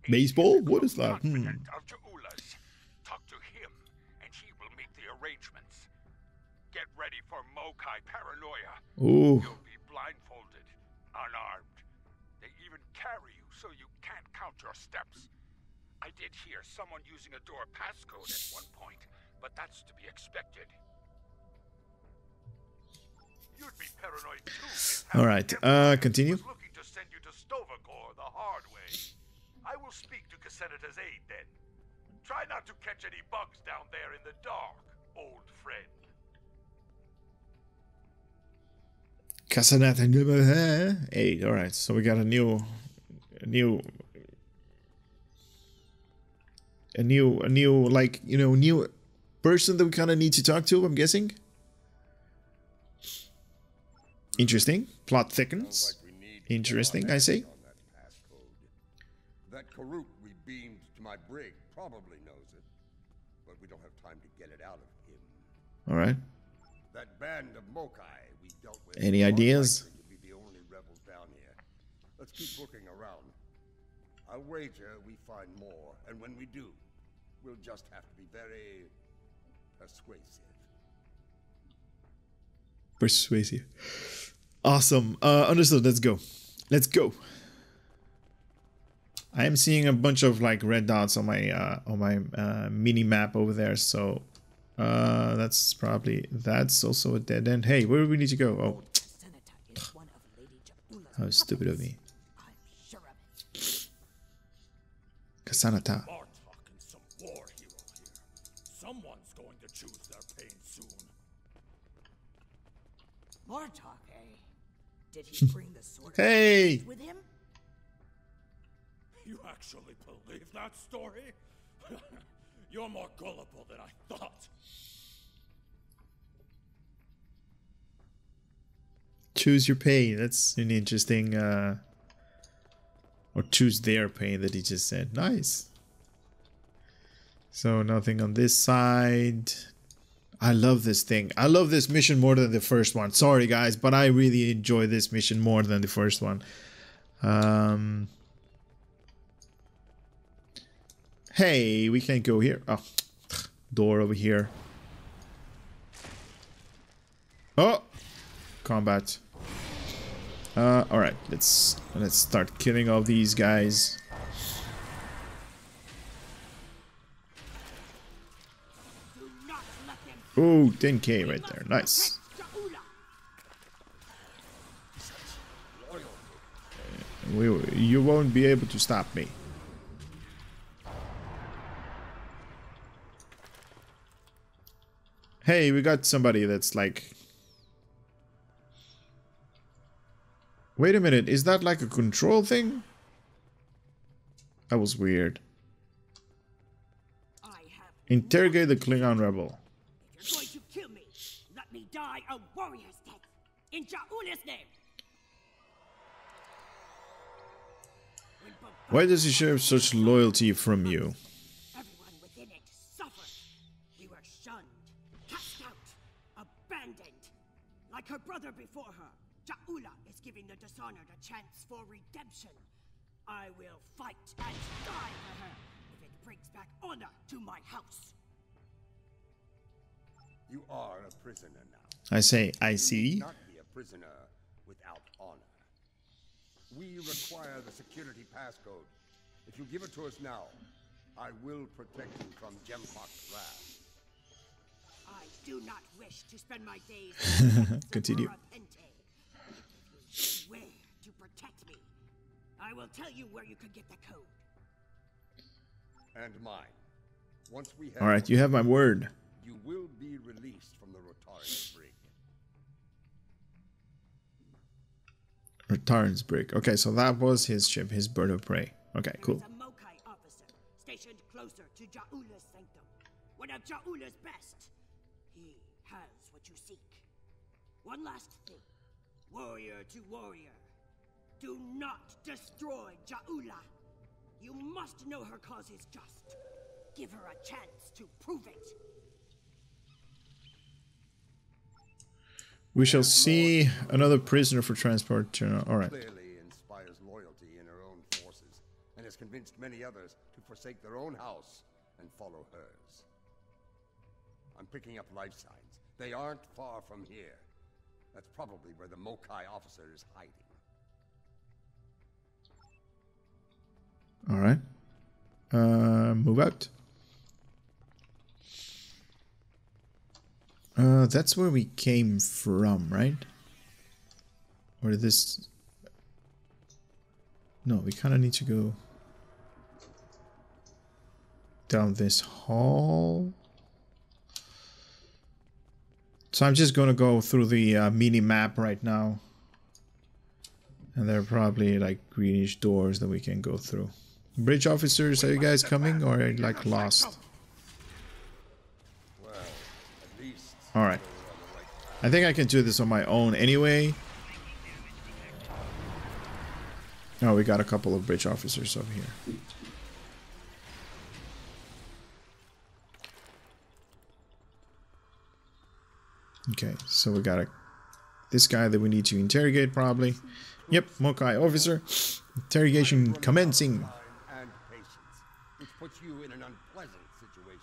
Baseball? What is that? Talk to him, and he will make the arrangements. Get ready for Mokai paranoia. Ooh. You'll be blindfolded, unarmed. They even carry you so you can't count your steps. I did hear someone using a door passcode at one point, but that's to be expected. You'd be paranoid too. All right, continue. Looking to send you to Stovagor the hard way. I will speak to Casenata's aide then. Try not to catch any bugs down there in the dark, old friend. Casenata 8. All right, so we got a new like, you know, new person that we kind of need to talk to, I'm guessing. Interesting. Plot thickens. Interesting, I say. That Karuk we beamed to my brig probably knows it, but we don't have time to get it out of him. All right. That band of Mokai we dealt with. Any ideas? To be the only rebels down here. Let's keep looking around. I'll wager we find more, and when we do, we'll just have to be very persuasive. Awesome. Understood. Let's go. Let's go. I am seeing a bunch of like red dots on my mini map over there. So that's also a dead end. Hey, where do we need to go? Oh, how stupid of me. Casanata. Someone's going to choose their pain soon. Martok, eh? Did he bring the sword Hey! with him? You actually believe that story? You're more gullible than I thought. Choose your pain. That's an interesting, or choose their pain that he just said. Nice. So nothing on this side. I love this thing. I love this mission more than the first one. Sorry guys, but I really enjoy this mission more than the first one. Hey, we can't go here. Oh, door over here. Oh, combat. All right, let's start killing all these guys. Oh, 10k right there. Nice. You won't be able to stop me. Hey, we got somebody that's like... Wait a minute, is that like a control thing? That was weird. Interrogate the Klingon rebel. If you're going to kill me, let me die a warrior's death. In Ja'ula's name. Why does he show such loyalty from you? Everyone within it suffered. We were shunned, cast out, abandoned. Like her brother before her, Ja'ula is giving the dishonored a chance for redemption. I will fight and die for her if it brings back honor to my house. You are a prisoner now. I say, I see. Not be a prisoner without honor. We require the security passcode. If you give it to us now, I will protect you from Gempok's wrath. I do not wish to spend my days Continue. If you swear to protect me, I will tell you where you could get the code. And mine. Once we have... Alright, you have my word. You will be released from the Rotar's brig. Rotar's brig. Okay, so that was his ship, his bird of prey. Okay, cool. There is a Mokai officer stationed closer to Ja'ula's sanctum. One of Ja'ula's best. He has what you seek. One last thing. Warrior to warrior. Do not destroy Ja'ula. You must know her cause is just. Give her a chance to prove it. We shall see another prisoner for transport to... Alright. Clearly inspires loyalty in her own forces, and has convinced many others to forsake their own house and follow hers. I'm picking up life signs. They aren't far from here. That's probably where the Mokai officer is hiding. Alright. Move out. That's where we came from, right? Or this... No, we kind of need to go down this hall. So I'm just going to go through the mini map right now. And there are probably like greenish doors that we can go through. Bridge officers, are you guys coming or are you like lost? Alright. I think I can do this on my own anyway. Oh, we got a couple of bridge officers over here. Okay, so we got this guy that we need to interrogate probably. Yep, Mokai officer. Interrogation commencing. And patience, which puts you in an unpleasant situation.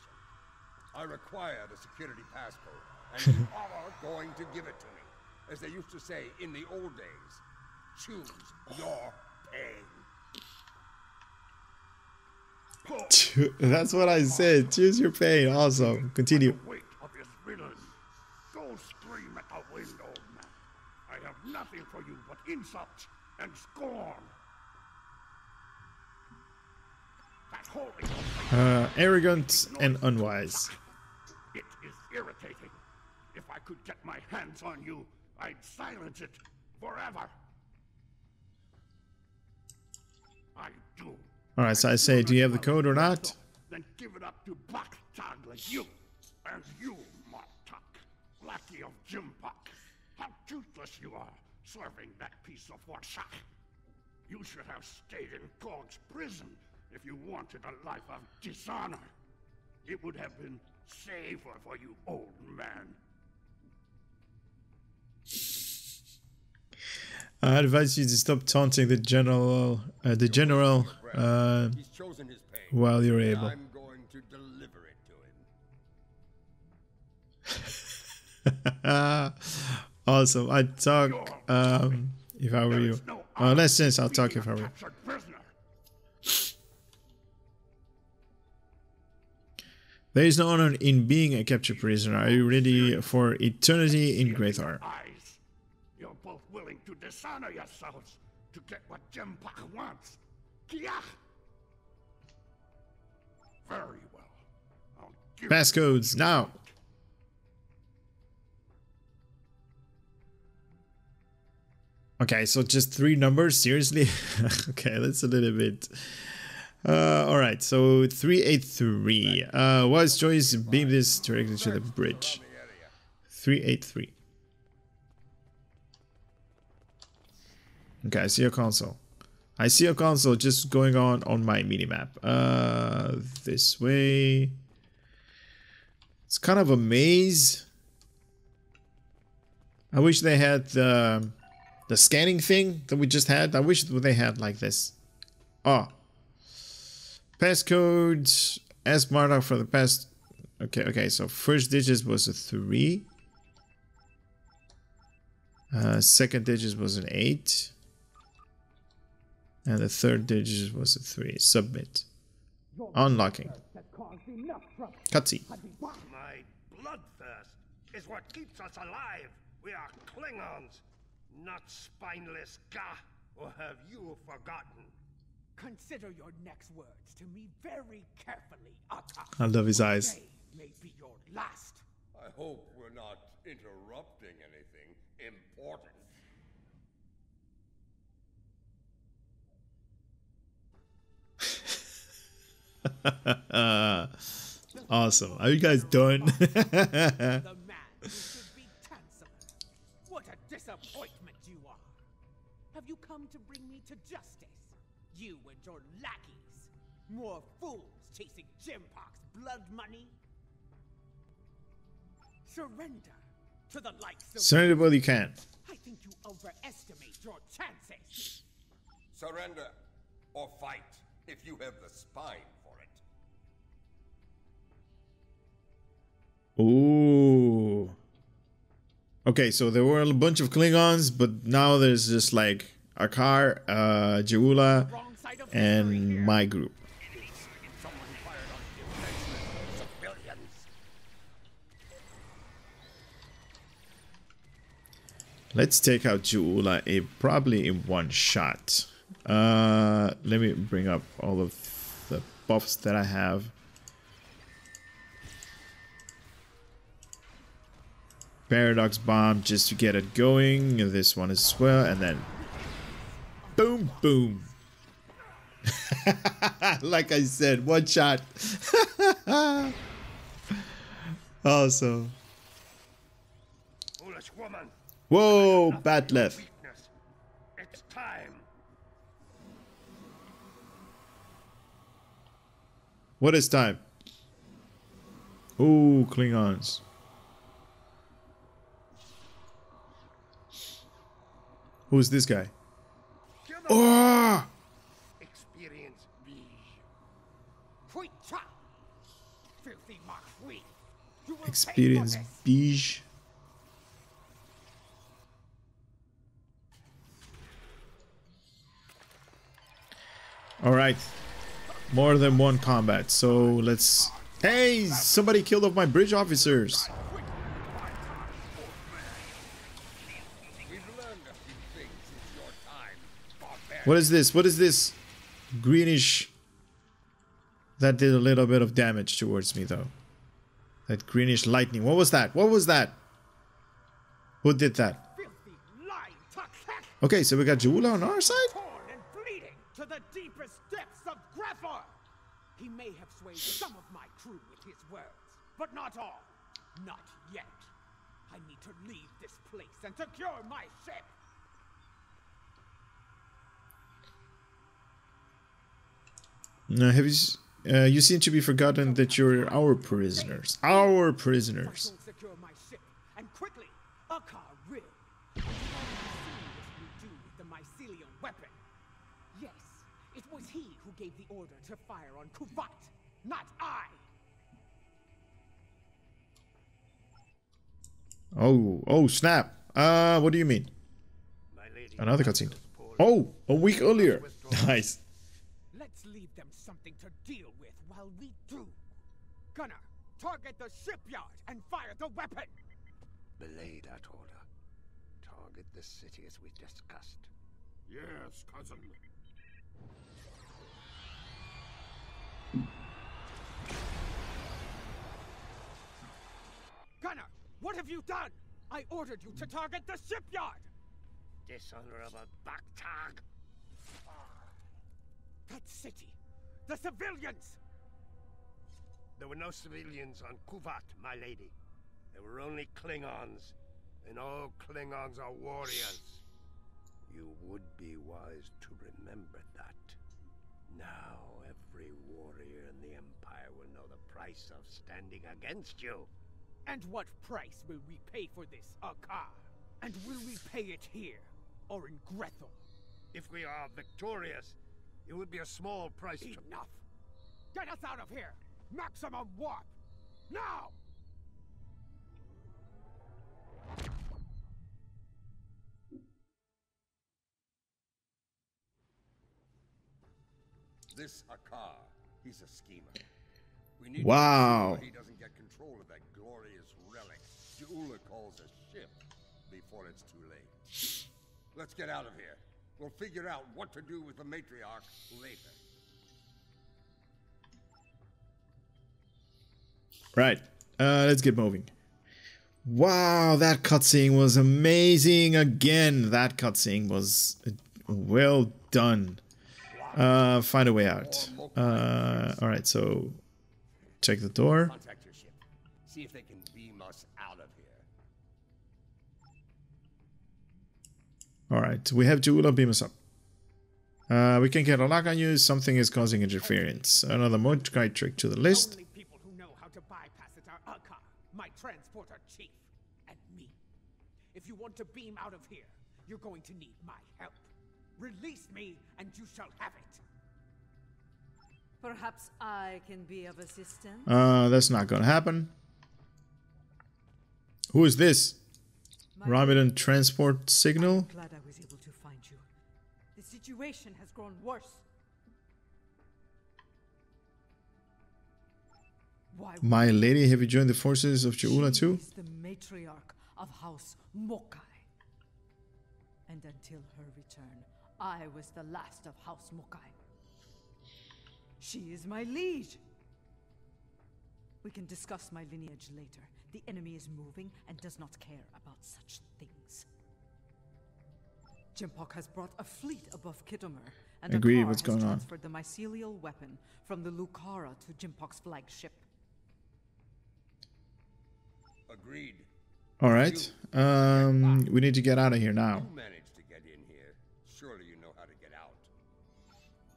I require the security passcode, and you are going to give it to me. As they used to say in the old days, choose your pain. That's what I said. Choose your pain. Awesome. Continue. Weight of his villain. Go scream at the wind, old man. I have nothing for you but insult and scorn. That holy arrogant and unwise. It is irritating. If I could get my hands on you, I'd silence it forever. I do. Alright, so I say, do you have the code or not? Then give it up to Black Tog like you. And you, Martok, lackey of Jimpok. How toothless you are, serving that piece of Warshak. You should have stayed in Gorg's prison if you wanted a life of dishonor. It would have been safer for you, old man. I advise you to stop taunting the general, while you're able. I'm going to deliver it to him. Awesome. I'd talk if I were you. Less sense, I'll talk if I were you. There is no honor in being a captured prisoner. Are you ready for eternity in Greathar? You're both willing to dishonor yourselves to get what Jimpak wants. Kiach! Very well. Passcodes now. Okay, so just 3 numbers? Seriously? Okay, that's a little bit... Alright, so 383. Wise choice, beam this directly to the bridge. 383. Okay, I see a console. I see a console just going on my minimap. This way. It's kind of a maze. I wish they had the scanning thing that we just had. I wish they had like this. Oh. Passcode as marked out for the past. Okay, so first digit was a 3. Second digit was an 8. And the third digit was a 3. Submit. Unlocking. Cutscene. My bloodthirst is what keeps us alive. We are Klingons, not spineless Gah. Or have you forgotten? Consider your next words to me very carefully, Akka. I love his eyes. Today may be your last. I hope we're not interrupting anything important. Awesome. Are you guys done? The man who should be Chancellor. What a disappointment you are. Have you come to bring me to justice? You and your lackeys. More fools chasing Jimpak's blood money. Surrender to the likes of... Surrender while you can. I think you overestimate your chances. Surrender or fight if you have the spine for it. Ooh. Okay, so there were a bunch of Klingons, but now there's just like Akar, Jeula, and my group. Let's take out Jeula probably in one shot. Let me bring up all of the buffs that I have. Paradox bomb just to get it going. This one as well, and then boom, boom. Like I said, one shot. Awesome. Foolish woman. Whoa, bat left. It's time. What is time? Ooh, Klingons. Who's this guy? Oh! Experience me. Experience beige. All right, more than one combat. So let's. Hey, somebody killed off my bridge officers. What is this? What is this? Greenish. That did a little bit of damage towards me, though. That greenish lightning. What was that? What was that? Who did that? Okay, so we got Jeula on our side? To the deepest depths of Greathar. He may have swayed some of my crew with his words, but not all. Not yet. I need to leave this place and secure my ship. Have you? You seem to be forgotten that you're our prisoners. Our prisoners. Don't secure my ship, and quickly, Akar will. See what you do with gave the order to fire on Kuvat, not I. Oh, snap. What do you mean? Another cutscene. Oh, a week earlier. Nice. Let's leave them something to deal with while we do. Gunner, target the shipyard and fire the weapon. Belay that order. Target the city as we discussed. Yes, cousin. Gunner, what have you done? I ordered you to target the shipyard. Dishonorable Baktag. That city, the civilians. There were no civilians on Kuvat, my lady. There were only Klingons, and all Klingons are warriors. You would be wise to remember that. Now every warrior in the Empire will know the price of standing against you. And what price will we pay for this, Akar? And will we pay it here, or in Grethel? If we are victorious, it would be a small price to... Enough! Get us out of here! Maximum warp! Now! This Akar, he's a schemer. We need Wow. to make sure he doesn't get control of that glorious relic Ja'ula calls a ship before it's too late. Let's get out of here. We'll figure out what to do with the matriarch later. Right. Let's get moving. Wow, that cutscene was amazing. Again, that cutscene was well done. Find a way out. Alright, so check the door. Contact your ship. See if they can beam us out of here. Alright, we have Ja'ula beam us up. We can get a lock on you. Something is causing interference. Another Mordecai trick to the list. Only people who know how to bypass it are Akar, my transporter chief, and me. If you want to beam out of here, you're going to need my help. Release me, and you shall have it. Perhaps I can be of assistance? That's not gonna happen. Who is this? Romulan transport signal? I'm glad I was able to find you. The situation has grown worse. Why My lady, have you joined the forces of Ja'ula too? She is the matriarch of House Mokai. And until her return, I was the last of House Mokai. She is my liege. We can discuss my lineage later. The enemy is moving and does not care about such things. Jimpok has brought a fleet above Khitomer, and Agreed, Akar what's has going on? transferred the mycelial weapon from the Lucara to Jimpok's flagship. Agreed. Alright. We need to get out of here now. You managed to get in here. Surely you know how to get out.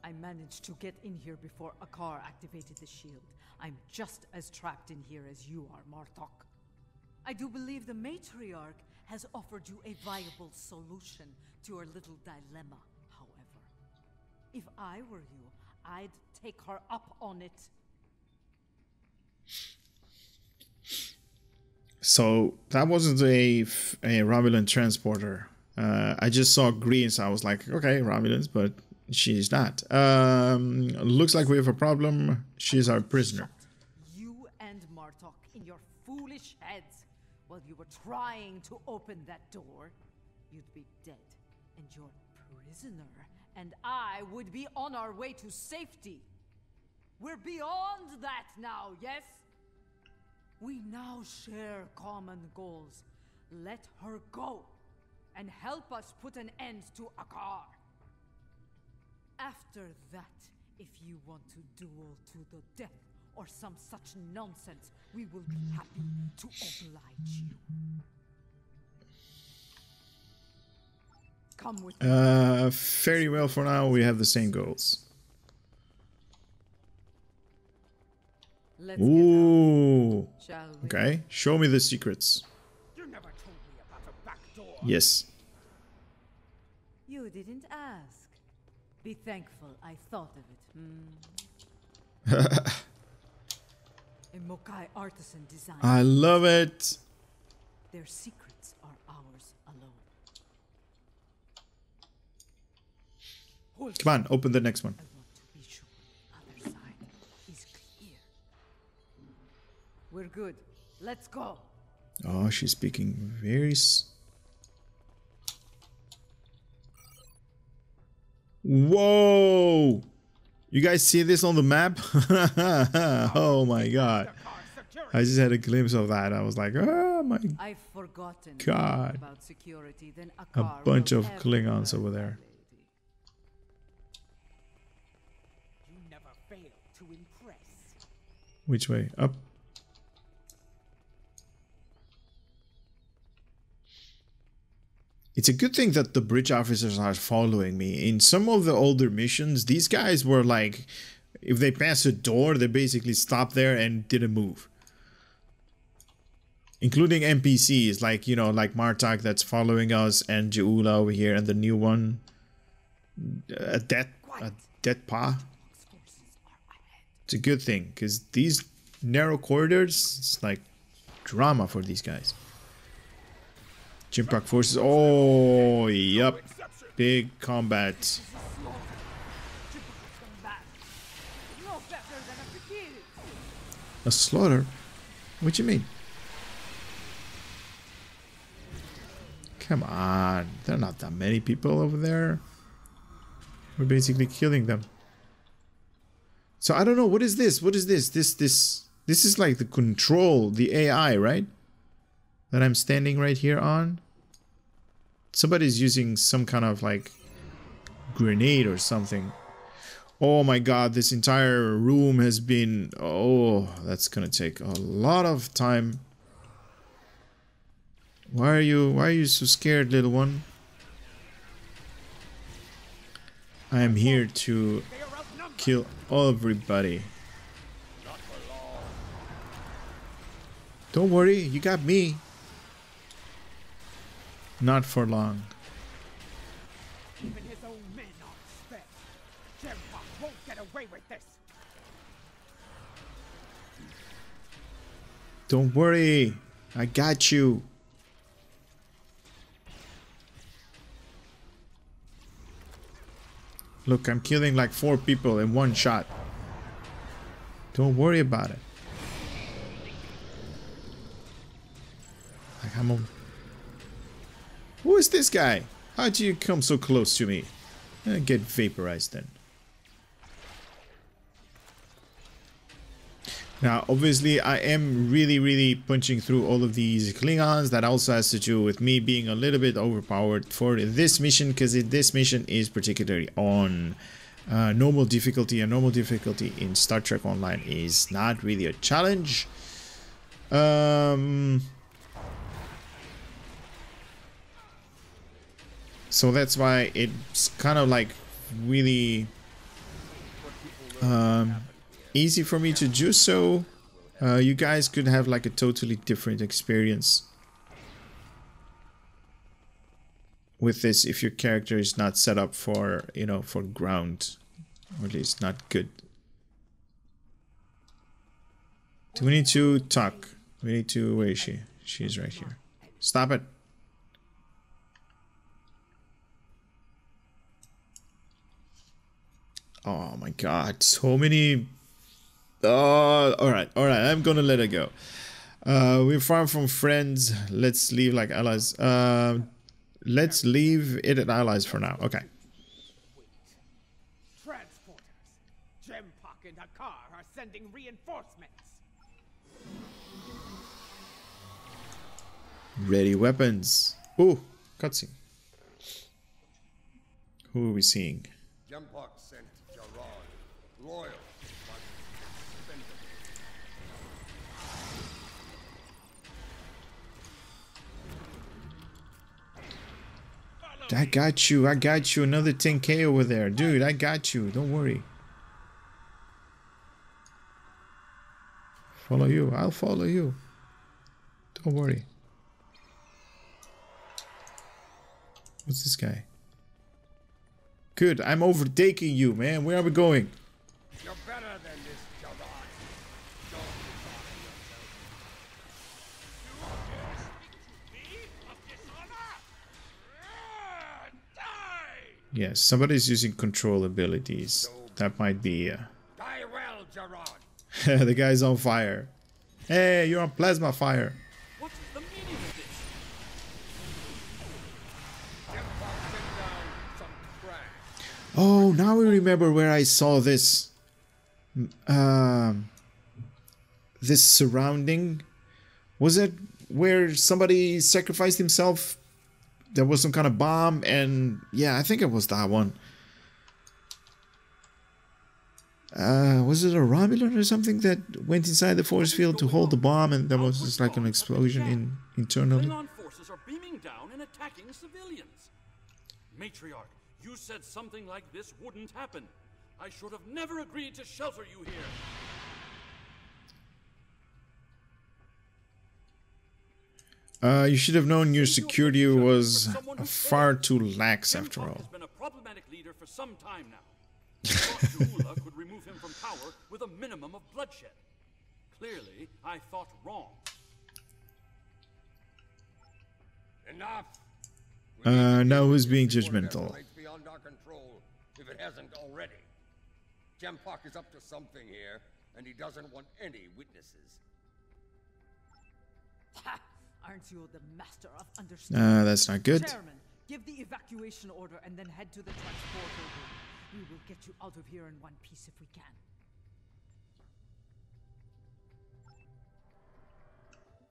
I managed to get in here before Akar activated the shield. I'm just as trapped in here as you are, Martok. I do believe the matriarch has offered you a viable solution to your little dilemma, however. If I were you, I'd take her up on it. So that wasn't a Romulan transporter. I just saw green, so I was like, okay, Romulans, but she's not. Looks like we have a problem. She's our prisoner. You and Martok in your foolish heads. While you were trying to open that door, you'd be dead and your prisoner, and I would be on our way to safety. We're beyond that now, yes? We now share common goals. Let her go and help us put an end to Akar. After that, if you want to duel to the death or some such nonsense, we will be happy to oblige you. Come with me. Very well for now. We have the same goals. Let's Ooh. get out, shall we? Okay. Show me the secrets. You never told me about a back door. Yes. You didn't ask. Be thankful I thought of it. A Mokai artisan design. I love it. Their secrets are ours alone. Come on, open the next one. I want to be sure the other side is clear. We're good. Let's go. Oh, she's speaking very... Whoa! You guys see this on the map? Oh my god. I just had a glimpse of that. I was like, oh my I've forgotten god. about security, then A bunch of Klingons over there. You never fail to impress. Which way? Up? It's a good thing that the bridge officers are following me. In some of the older missions, these guys were like, if they pass a door, they basically stopped there and didn't move. Including NPCs, like, you know, like Martok that's following us, and Jaula over here, and the new one, a death paw. It's a good thing, because these narrow corridors, it's like drama for these guys. Jimpak forces. Oh, yep. Big combat. A slaughter? What you mean? Come on. There are not that many people over there. We're basically killing them. So I don't know. What is this? What is this? This is like the control, the AI, right? That I'm standing right here on. Somebody's using some kind of like grenade or something. Oh my god, this entire room has been... Oh, that's gonna take a lot of time. Why are you so scared, little one? I am here to kill everybody. Don't worry, you got me. Not for long. Even his own men are spent. Jempak won't get away with this. Don't worry, I got you. Look, I'm killing like 4 people in one shot. Don't worry about it. Like I'm on. Who is this guy? How'd you come so close to me? Get vaporized then. Now, obviously, I am really punching through all of these Klingons. That also has to do with me being a little bit overpowered for this mission, because this mission is particularly on normal difficulty, and normal difficulty in Star Trek Online is not really a challenge. So that's why it's kind of like really easy for me to do so. You guys could have like a totally different experience with this if your character is not set up for, you know, for ground, or at least not good. Do we need to talk? We need to... Where is she? She's right here. Stop it. Oh my god, so many... alright, I'm gonna let it go. We're far from friends. Let's leave like allies. Let's leave it at allies for now. Okay. Transporters. Jempak and Hakar are sending reinforcements. Ready weapons. Ooh, cutscene. Who are we seeing? Jempak sent Jarrod, loyal, but expendable. I got you. Another 10k over there. Dude, I got you. Don't worry. Follow you. I'll follow you. Don't worry. What's this guy? Good, I'm overtaking you, man. Where are we going? You're better than this, Gerard. Don't Yes, somebody's using control abilities. That might be... Die well, Gerard. the guy's on fire. Hey, you're on plasma fire. What's the meaning of this? Oh, now we remember where I saw this. This surrounding. Was it where somebody sacrificed himself? There was some kind of bomb, and yeah, I think it was that one. Was it a Romulan or something that went inside the force field to hold the bomb, and there was just like an explosion internally? Klingon forces are beaming down and attacking civilians. Matriarch, you said something like this wouldn't happen. I should have never agreed to shelter you here. You should have known your security was far too lax after all. Has been a problematic leader for some time now. I thought Ja'ula could remove him from power with a minimum of bloodshed. Clearly, I thought wrong. Enough. Now who's being judgmental? Beyond our control, if it hasn't already. Jempak is up to something here, and he doesn't want any witnesses. Ha! Aren't you the master of understanding? That's not good. Chairman, give the evacuation order and then head to the transporter room. We will get you out of here in one piece if we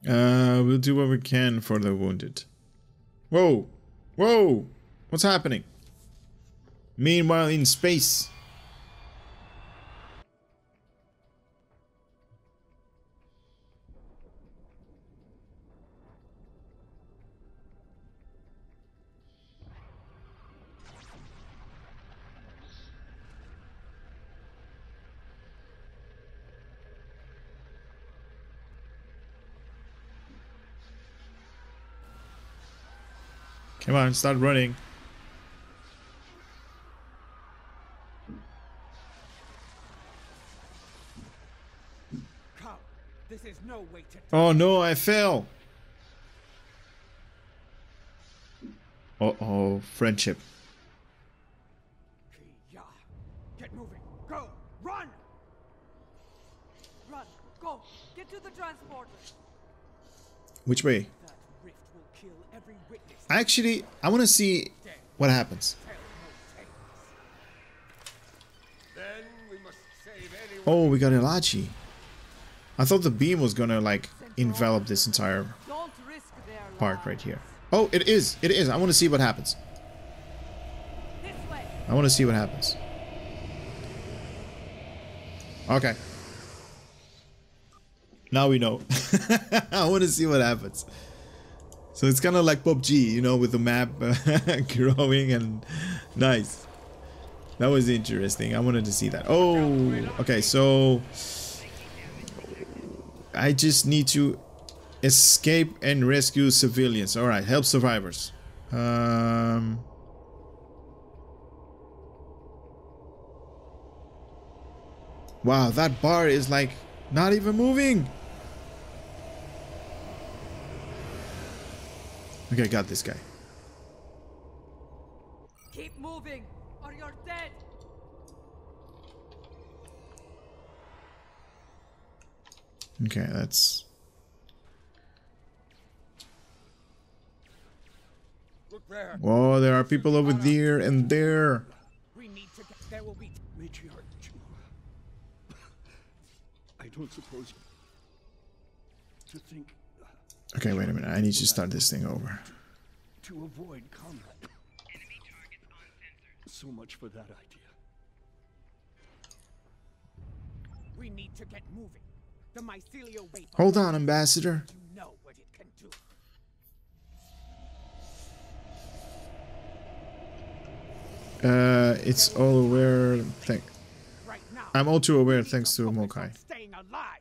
can. We'll do what we can for the wounded. Whoa! Whoa! What's happening? Meanwhile, in space. Come on, start running. This is no way to... Oh no, I fell. Uh-oh, friendship. Get moving. Go. Run. Run. Go. Get to the transporter. Which way? That rift will kill every witness. Actually, I want to see what happens. Then we must save anyone. Oh, we got Elachi. I thought the beam was gonna like envelop this entire part right here. Oh, it is. It is. I want to see what happens. I want to see what happens. Okay. Now we know. I want to see what happens. So it's kind of like PUBG, you know, with the map growing and nice. That was interesting. I wanted to see that. Oh, okay. So I just need to escape and rescue civilians. All right, help survivors. Wow, that bar is like not even moving. Okay, got this guy. Keep moving, or you're dead. Okay, that's... Whoa, there are people over there and there. We need to get... There will be... Matriarch, I don't suppose to think... Okay, wait a minute. I need to start this thing over. To avoid combat. Enemy targets uncensored. So much for that idea. We need to get moving. The mycelial vapor... Hold on, Ambassador. You know what it can do. It's all aware. Right now, I'm all too aware thanks to Mokai. staying alive.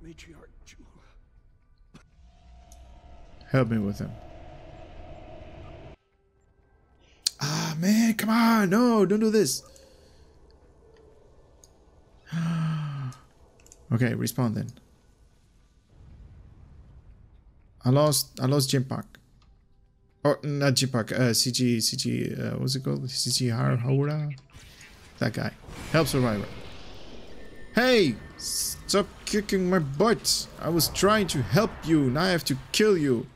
Matriarch. Help me with him. Ah, man, come on. No, don't do this. Okay, respawn then. I lost Jim Park. Or not Jim Park, CG, what's it called? CG Haura? That guy. Help survivor. Hey! Stop kicking my butt! I was trying to help you, now I have to kill you.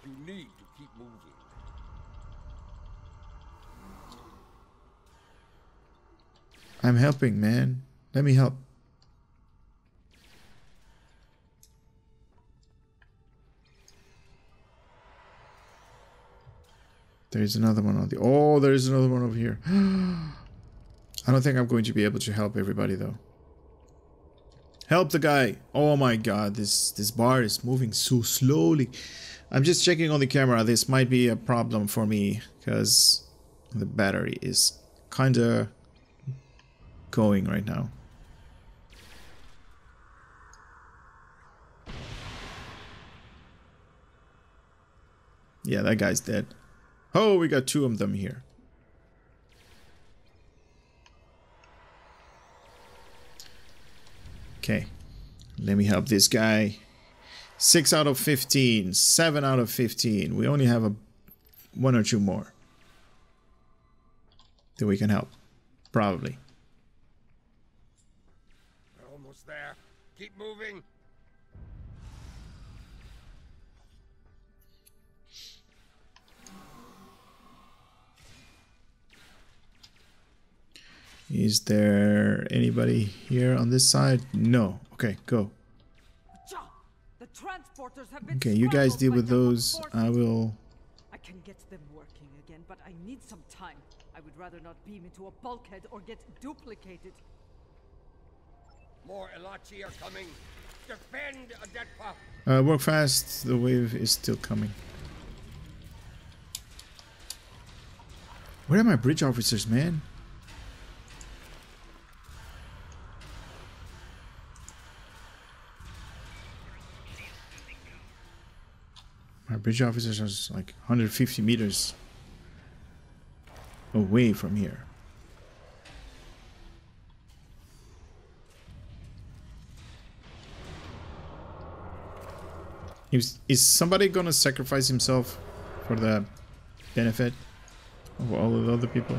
You need to keep moving. I'm helping, man. Let me help. There's another one on the... Oh, there's another one over here. I don't think I'm going to be able to help everybody, though. Help the guy. Oh my god, this bar is moving so slowly. I'm just checking on the camera. This might be a problem for me because the battery is kind of going right now. Yeah, that guy's dead. Oh, we got two of them here. Okay, let me help this guy. 6 out of 15, 7 out of 15. We only have one or two more that we can help, probably. We're almost there. Keep moving. Is there anybody here on this side? No. Okay, go. The transporters have been okay, you guys deal with those. I will... I can get them working again, but I need some time. I would rather not beam into a bulkhead or get duplicated. More Elachi are coming. Defend Adetpa. Work fast. The wave is still coming. Where are my bridge officers, man? My bridge officers are like 150 meters away from here. Is somebody gonna sacrifice himself for the benefit of all of the other people?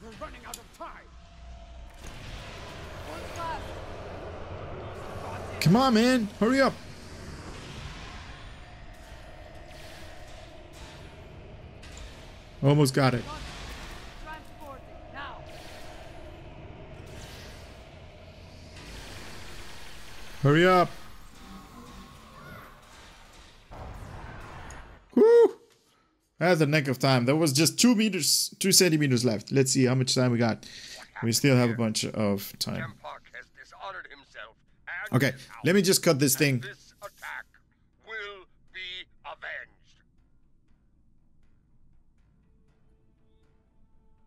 We're running out of time. Come on, man, hurry up! Almost got it. Hurry up! Woo! That's the nick of time. There was just 2 centimeters left. Let's see how much time we got. We still have a bunch of time. Okay, let me just cut this thing. This attack will be avenged.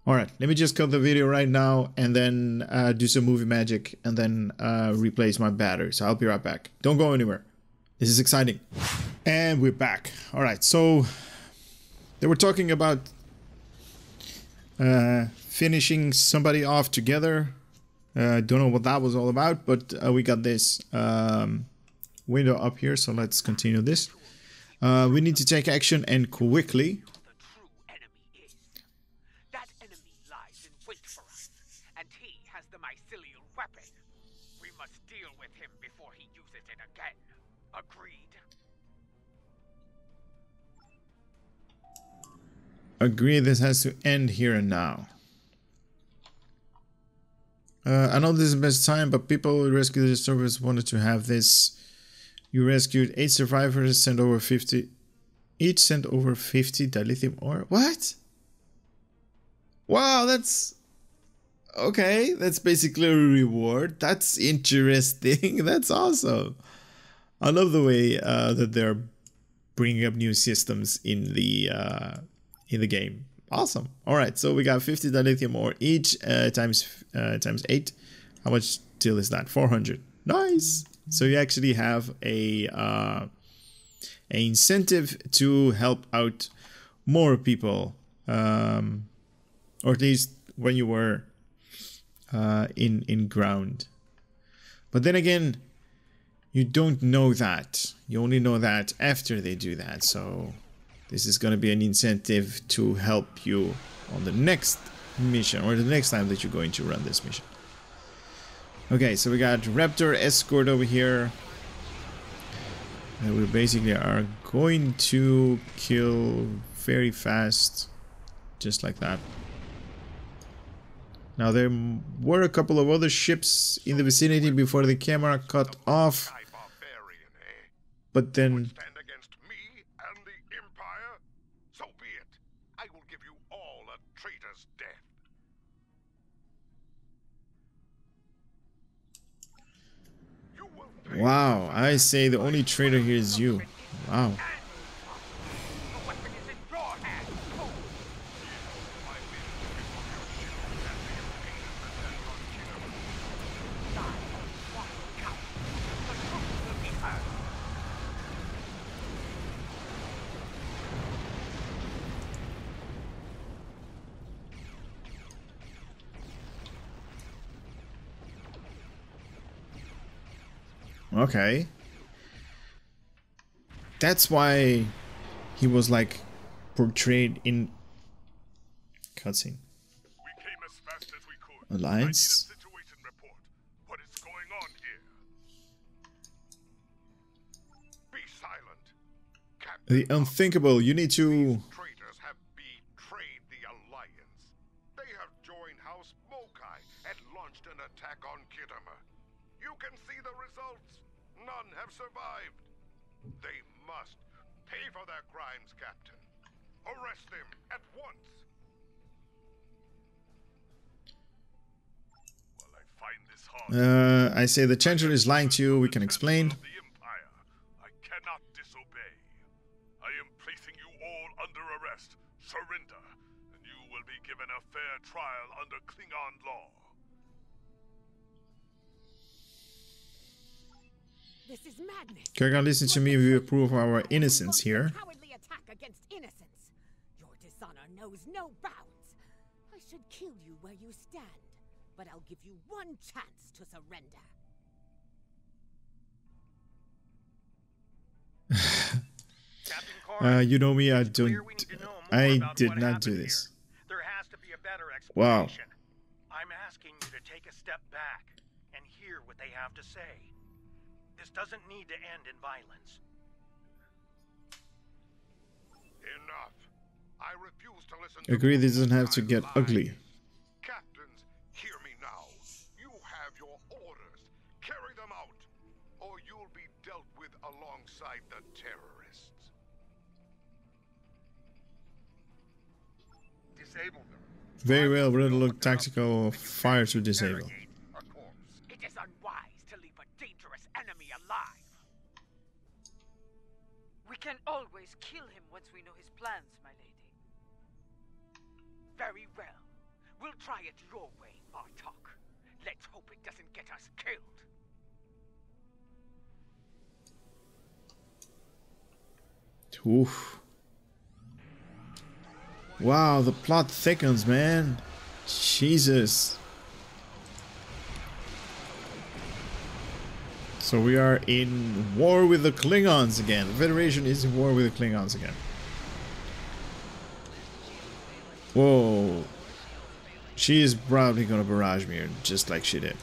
Alright, let me just cut the video right now and then do some movie magic and then replace my battery. So I'll be right back. Don't go anywhere. This is exciting. And we're back. Alright, so they were talking about finishing somebody off together. Don't know what that was all about, but we got this window up here, so let's continue this. We need to take action and quickly. Agree, this has to end here and now. I know this is the best time, but people who rescued the survivors wanted to have this. You rescued 8 survivors, sent over 50. Each sent over 50 dilithium ore. What? Wow, that's... Okay, that's basically a reward. That's interesting. That's awesome. I love the way that they're bringing up new systems in the game. Awesome. All right, so we got 50 dilithium ore each times 8. How much till is that? 400. Nice. So you actually have a incentive to help out more people or at least when you were in ground. But then again, you don't know that. You only know that after they do that. So this is going to be an incentive to help you on the next mission, or the next time that you're going to run this mission. Okay, so we got Raptor Escort over here. And we basically are going to kill very fast, just like that. Now there were a couple of other ships in the vicinity before the camera cut off, but then Stand against me and the Empire? So be it. I will give you all a traitor's death. wow, I say the only traitor here is you. Wow. Okay. That's why he was like portrayed in cutscene. We came as fast as we could. Alliance. I need a situation report. What is going on here? Be silent. Captain, The unthinkable. You need to. traitors have betrayed the Alliance. They have joined House Mokai and launched an attack on Khitomer. You can see the results. None have survived. They must pay for their crimes, Captain. Arrest them at once. Well, I find this hard. I say the Chancellor is lying to you. We can explain. The Empire. I cannot disobey. I am placing you all under arrest. Surrender, and you will be given a fair trial under Klingon law. This is madness. Kurgan, listen to me. We approve of our innocence here. Cowardly attack against innocence. Your dishonor knows no bounds. I should kill you where you stand, but I'll give you one chance to surrender. You know me. I did not do this. There has to be a better Wow. explanation. I'm asking you to take a step back and hear what they have to say. This doesn't need to end in violence. Enough. I refuse to listen. Agree, this doesn't have to get ugly. Captains, hear me now. You have your orders. Carry them out, or you'll be dealt with alongside the terrorists. Disable them. Very well. We're gonna look tactical. Fire to disable. It is unwise to leave a dangerous enemy alive. We can always kill him once we know his plans, my lady. Very well. We'll try it your way, Artok. Let's hope it doesn't get us killed. Oof. Wow, the plot thickens, man. Jesus. So we are in war with the Klingons again. The Federation is in war with the Klingons again. Whoa. She is probably gonna barrage me just like she did.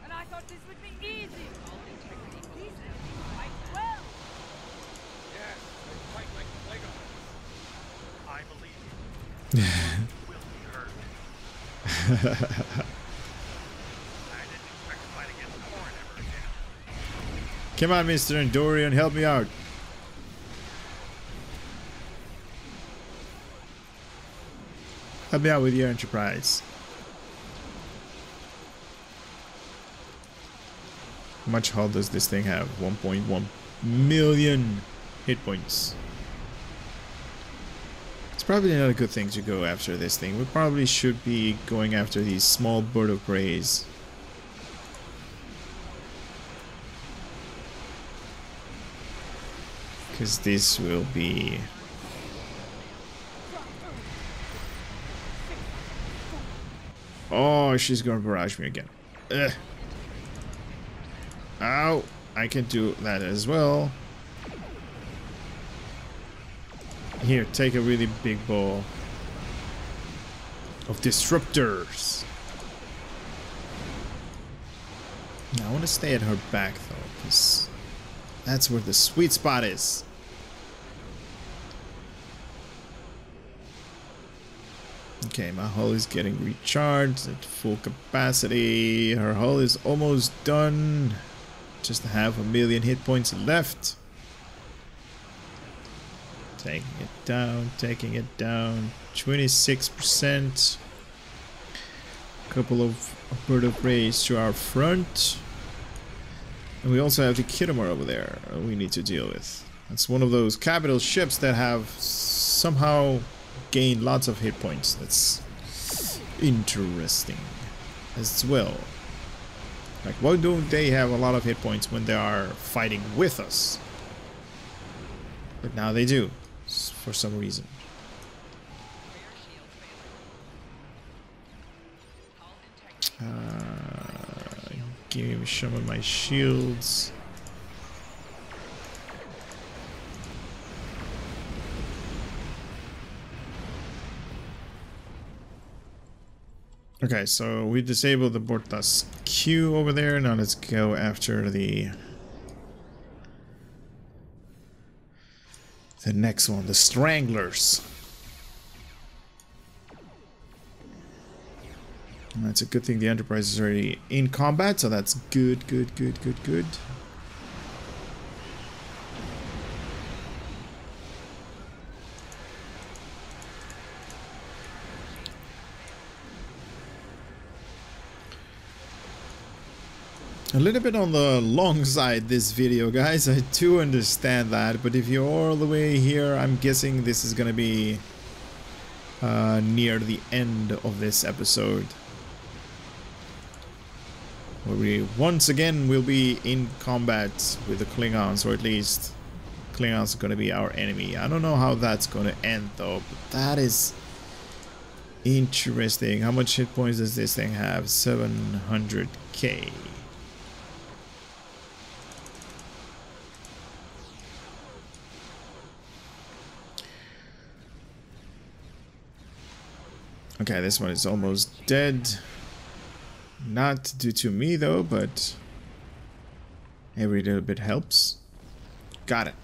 And I thought this would be easy. Quite well. Yes, they fight like Klingons. I believe you. You will be hurt. I didn't expect to fight against Korn ever again. Come on, Mr. Endorian, help me out. Help me out with your enterprise. How much hull does this thing have? 1.1 million hit points. It's probably not a good thing to go after this thing. We probably should be going after these small bird of preys. Because this will be Oh, she's gonna barrage me again. Ugh. Ow! I can do that as well. Here, take a really big ball of disruptors. Now, I want to stay at her back though, because that's where the sweet spot is. Okay, my hull is getting recharged at full capacity. Her hull is almost done. Just 500,000 hit points left. Taking it down, taking it down. 26%. Couple of bird of rays to our front. And we also have the Khitomer over there we need to deal with. It's one of those capital ships that have somehow gained lots of hit points. That's interesting as well. Like, why don't they have a lot of hit points when they are fighting with us? But now they do, for some reason. Give me some of my shields. Okay, so we disabled the Bortas Q over there. Now let's go after the next one, the Stranglers. And that's a good thing the Enterprise is already in combat, so that's good, good, good, good, good. A little bit on the long side this video, guys. I do understand that, but if you're all the way here, I'm guessing this is gonna be near the end of this episode, where we once again will be in combat with the Klingons, or at least Klingons are gonna be our enemy. I don't know how that's gonna end though, but that is interesting. How much hit points does this thing have? 700k. Okay, this one is almost dead. Not due to me though, but every little bit helps. Got it.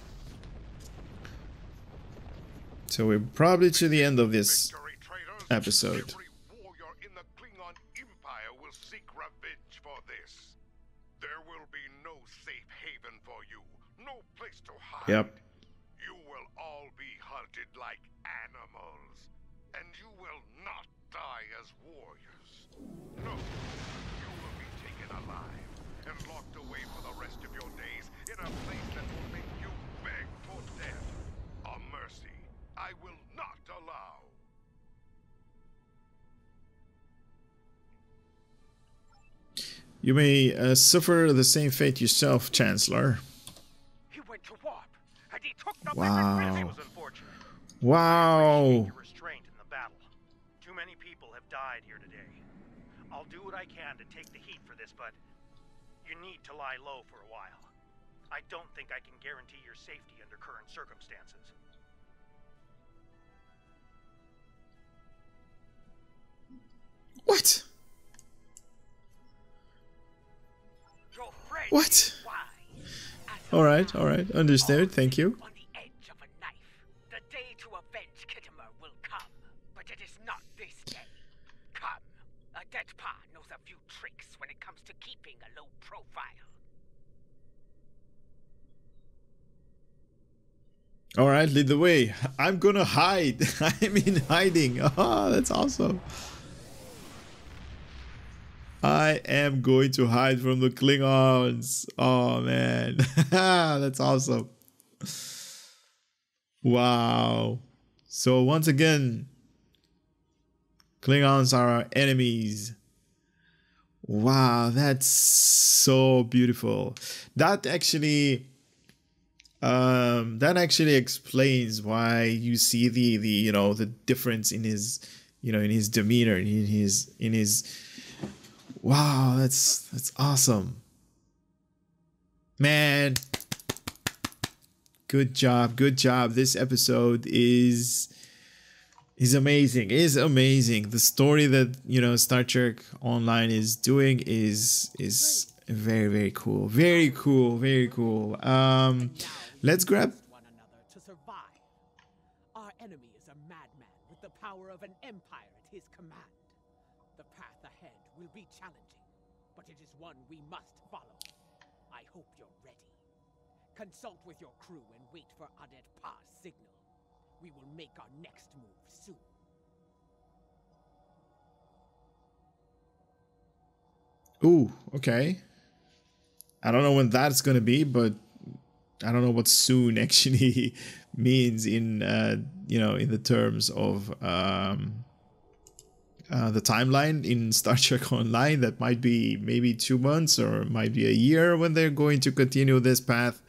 So we're probably to the end of this episode. Every warrior in the Klingon Empire will seek revenge for this. There will be no safe haven for you, no place to hide. Yep. You will all be hunted like animals, and you will not die as warriors. No, you will be taken alive and locked away for the rest of your days in a place that will make you beg for death. A mercy I will not allow. You may suffer the same fate yourself, Chancellor. He went to warp, and he took the Wow. It was unfortunate. Wow. Your restraint in the battle. Too many people have died here today. I'll do what I can to take the heat for this, but you need to lie low for a while. I don't think I can guarantee your safety under current circumstances. What? What? Alright, understood, thank you. On the edge of a knife. The day to avenge Khitomer will come, but it is not this day. Come. A dead pa knows a few tricks when it comes to keeping a low profile. Alright, lead the way. I'm gonna hide. I'm in hiding. Oh, that's awesome. I am going to hide from the Klingons. Oh, man. That's awesome. Wow. So once again, Klingons are our enemies. Wow, that's so beautiful. That actually explains why you see the difference in his you know, in his demeanor, in his wow, that's awesome, man. Good job, good job. This episode is amazing. Is amazing. The story that, you know, Star Trek Online is doing is very, very cool. Very cool, very cool. Let's grab one another to survive. Our enemy is a madman with the power of an empire at his command. The path ahead will be challenging, but it is one we must follow. I hope you're ready. Consult with your crew and wait for Adet Pa's signal. We will make our next move soon. Ooh, okay. I don't know when that's gonna be, but I don't know what soon actually means in you know, in the terms of the timeline in Star Trek Online. That might be maybe 2 months or might be a year when they're going to continue this path.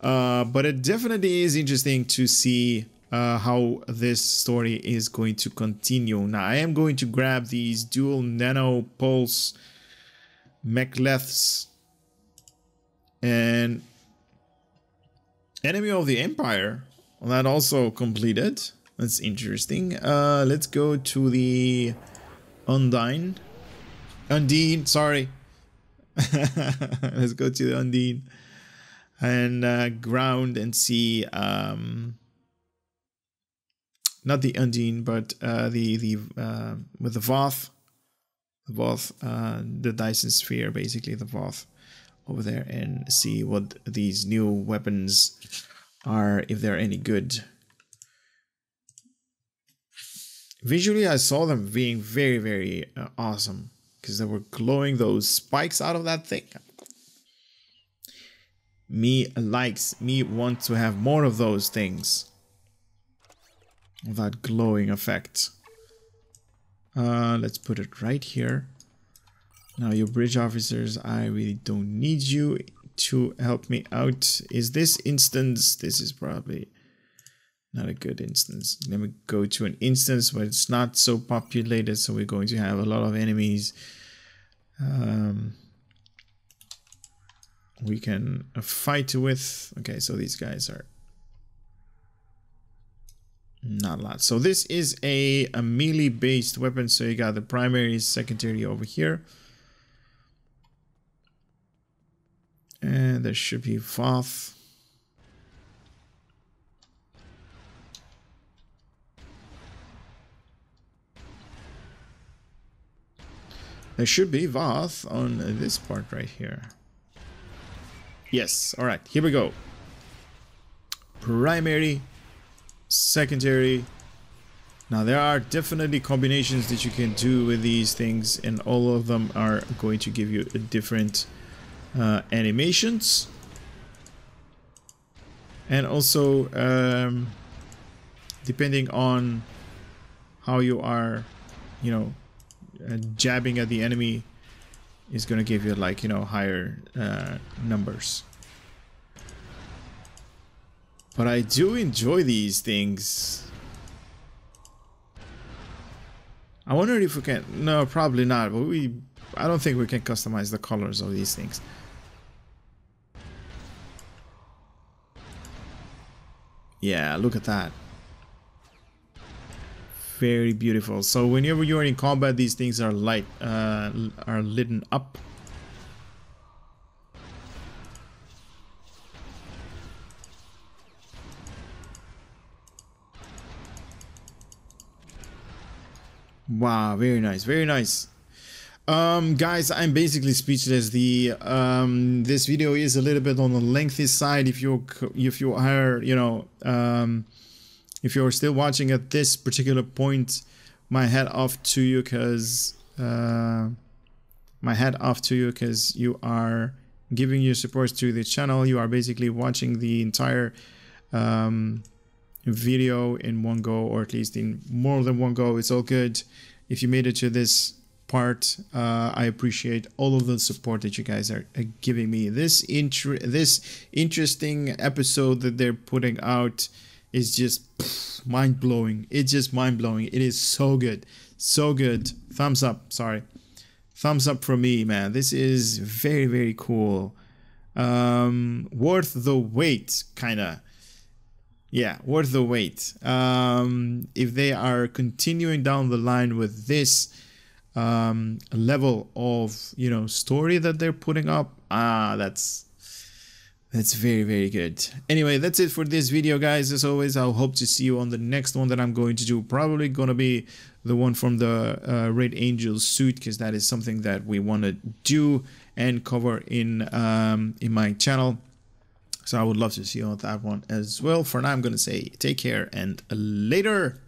But it definitely is interesting to see how this story is going to continue. Now, I am going to grab these dual nano pulse mechleths and Enemy of the Empire. Well, that also completed. That's interesting. Let's go to the Undine, sorry. Let's go to the Undine and ground and see not the Undine, but with the Voth, the Dyson Sphere, basically the Voth over there, and see what these new weapons are, if they're any good. Visually, I saw them being very, very awesome, because they were glowing those spikes out of that thing. Me want to have more of those things. That glowing effect. Let's put it right here. Now, your bridge officers, I really don't need you to help me out. Is this instance? This is probably not a good instance. Let me go to an instance where it's not so populated, so we're going to have a lot of enemies. We can fight with. Okay, so these guys are not a lot. So this is a melee based weapon, so you got the primary, secondary over here. And there should be Voth. There should be Voth on this part right here. Yes, alright, here we go. Primary, secondary. Now there are definitely combinations that you can do with these things, and all of them are going to give you a different animations, and also depending on how you are, you know, jabbing at the enemy is going to give you, like, you know, higher numbers. But I do enjoy these things. I wonder if we can. No, probably not, but I don't think we can customize the colors of these things. Yeah, look at that. Very beautiful. So whenever you're in combat, these things are lit up. Wow, very nice, very nice. Guys, I'm basically speechless. This video is a little bit on the lengthy side. If you are, you know, if you're still watching at this particular point, my hat off to you, because you are giving your support to the channel. You are basically watching the entire video in one go, or at least in more than one go. It's all good. If you made it to this part, I appreciate all of the support that you guys are giving me. This interesting episode that they're putting out is just mind-blowing. It's just mind-blowing. It is so good. So good. Thumbs up. Sorry. Thumbs up from me, man. This is very, very cool. Worth the wait, kind of. Yeah, worth the wait. If they are continuing down the line with this level of, you know, story that they're putting up, that's very, very good. Anyway, that's it for this video, guys. As always, I'll hope to see you on the next one that I'm going to do. Probably gonna be the one from the Red Angel suit, because that is something that we want to do and cover in my channel. So I would love to see you on that one as well. For now, I'm gonna say take care and later.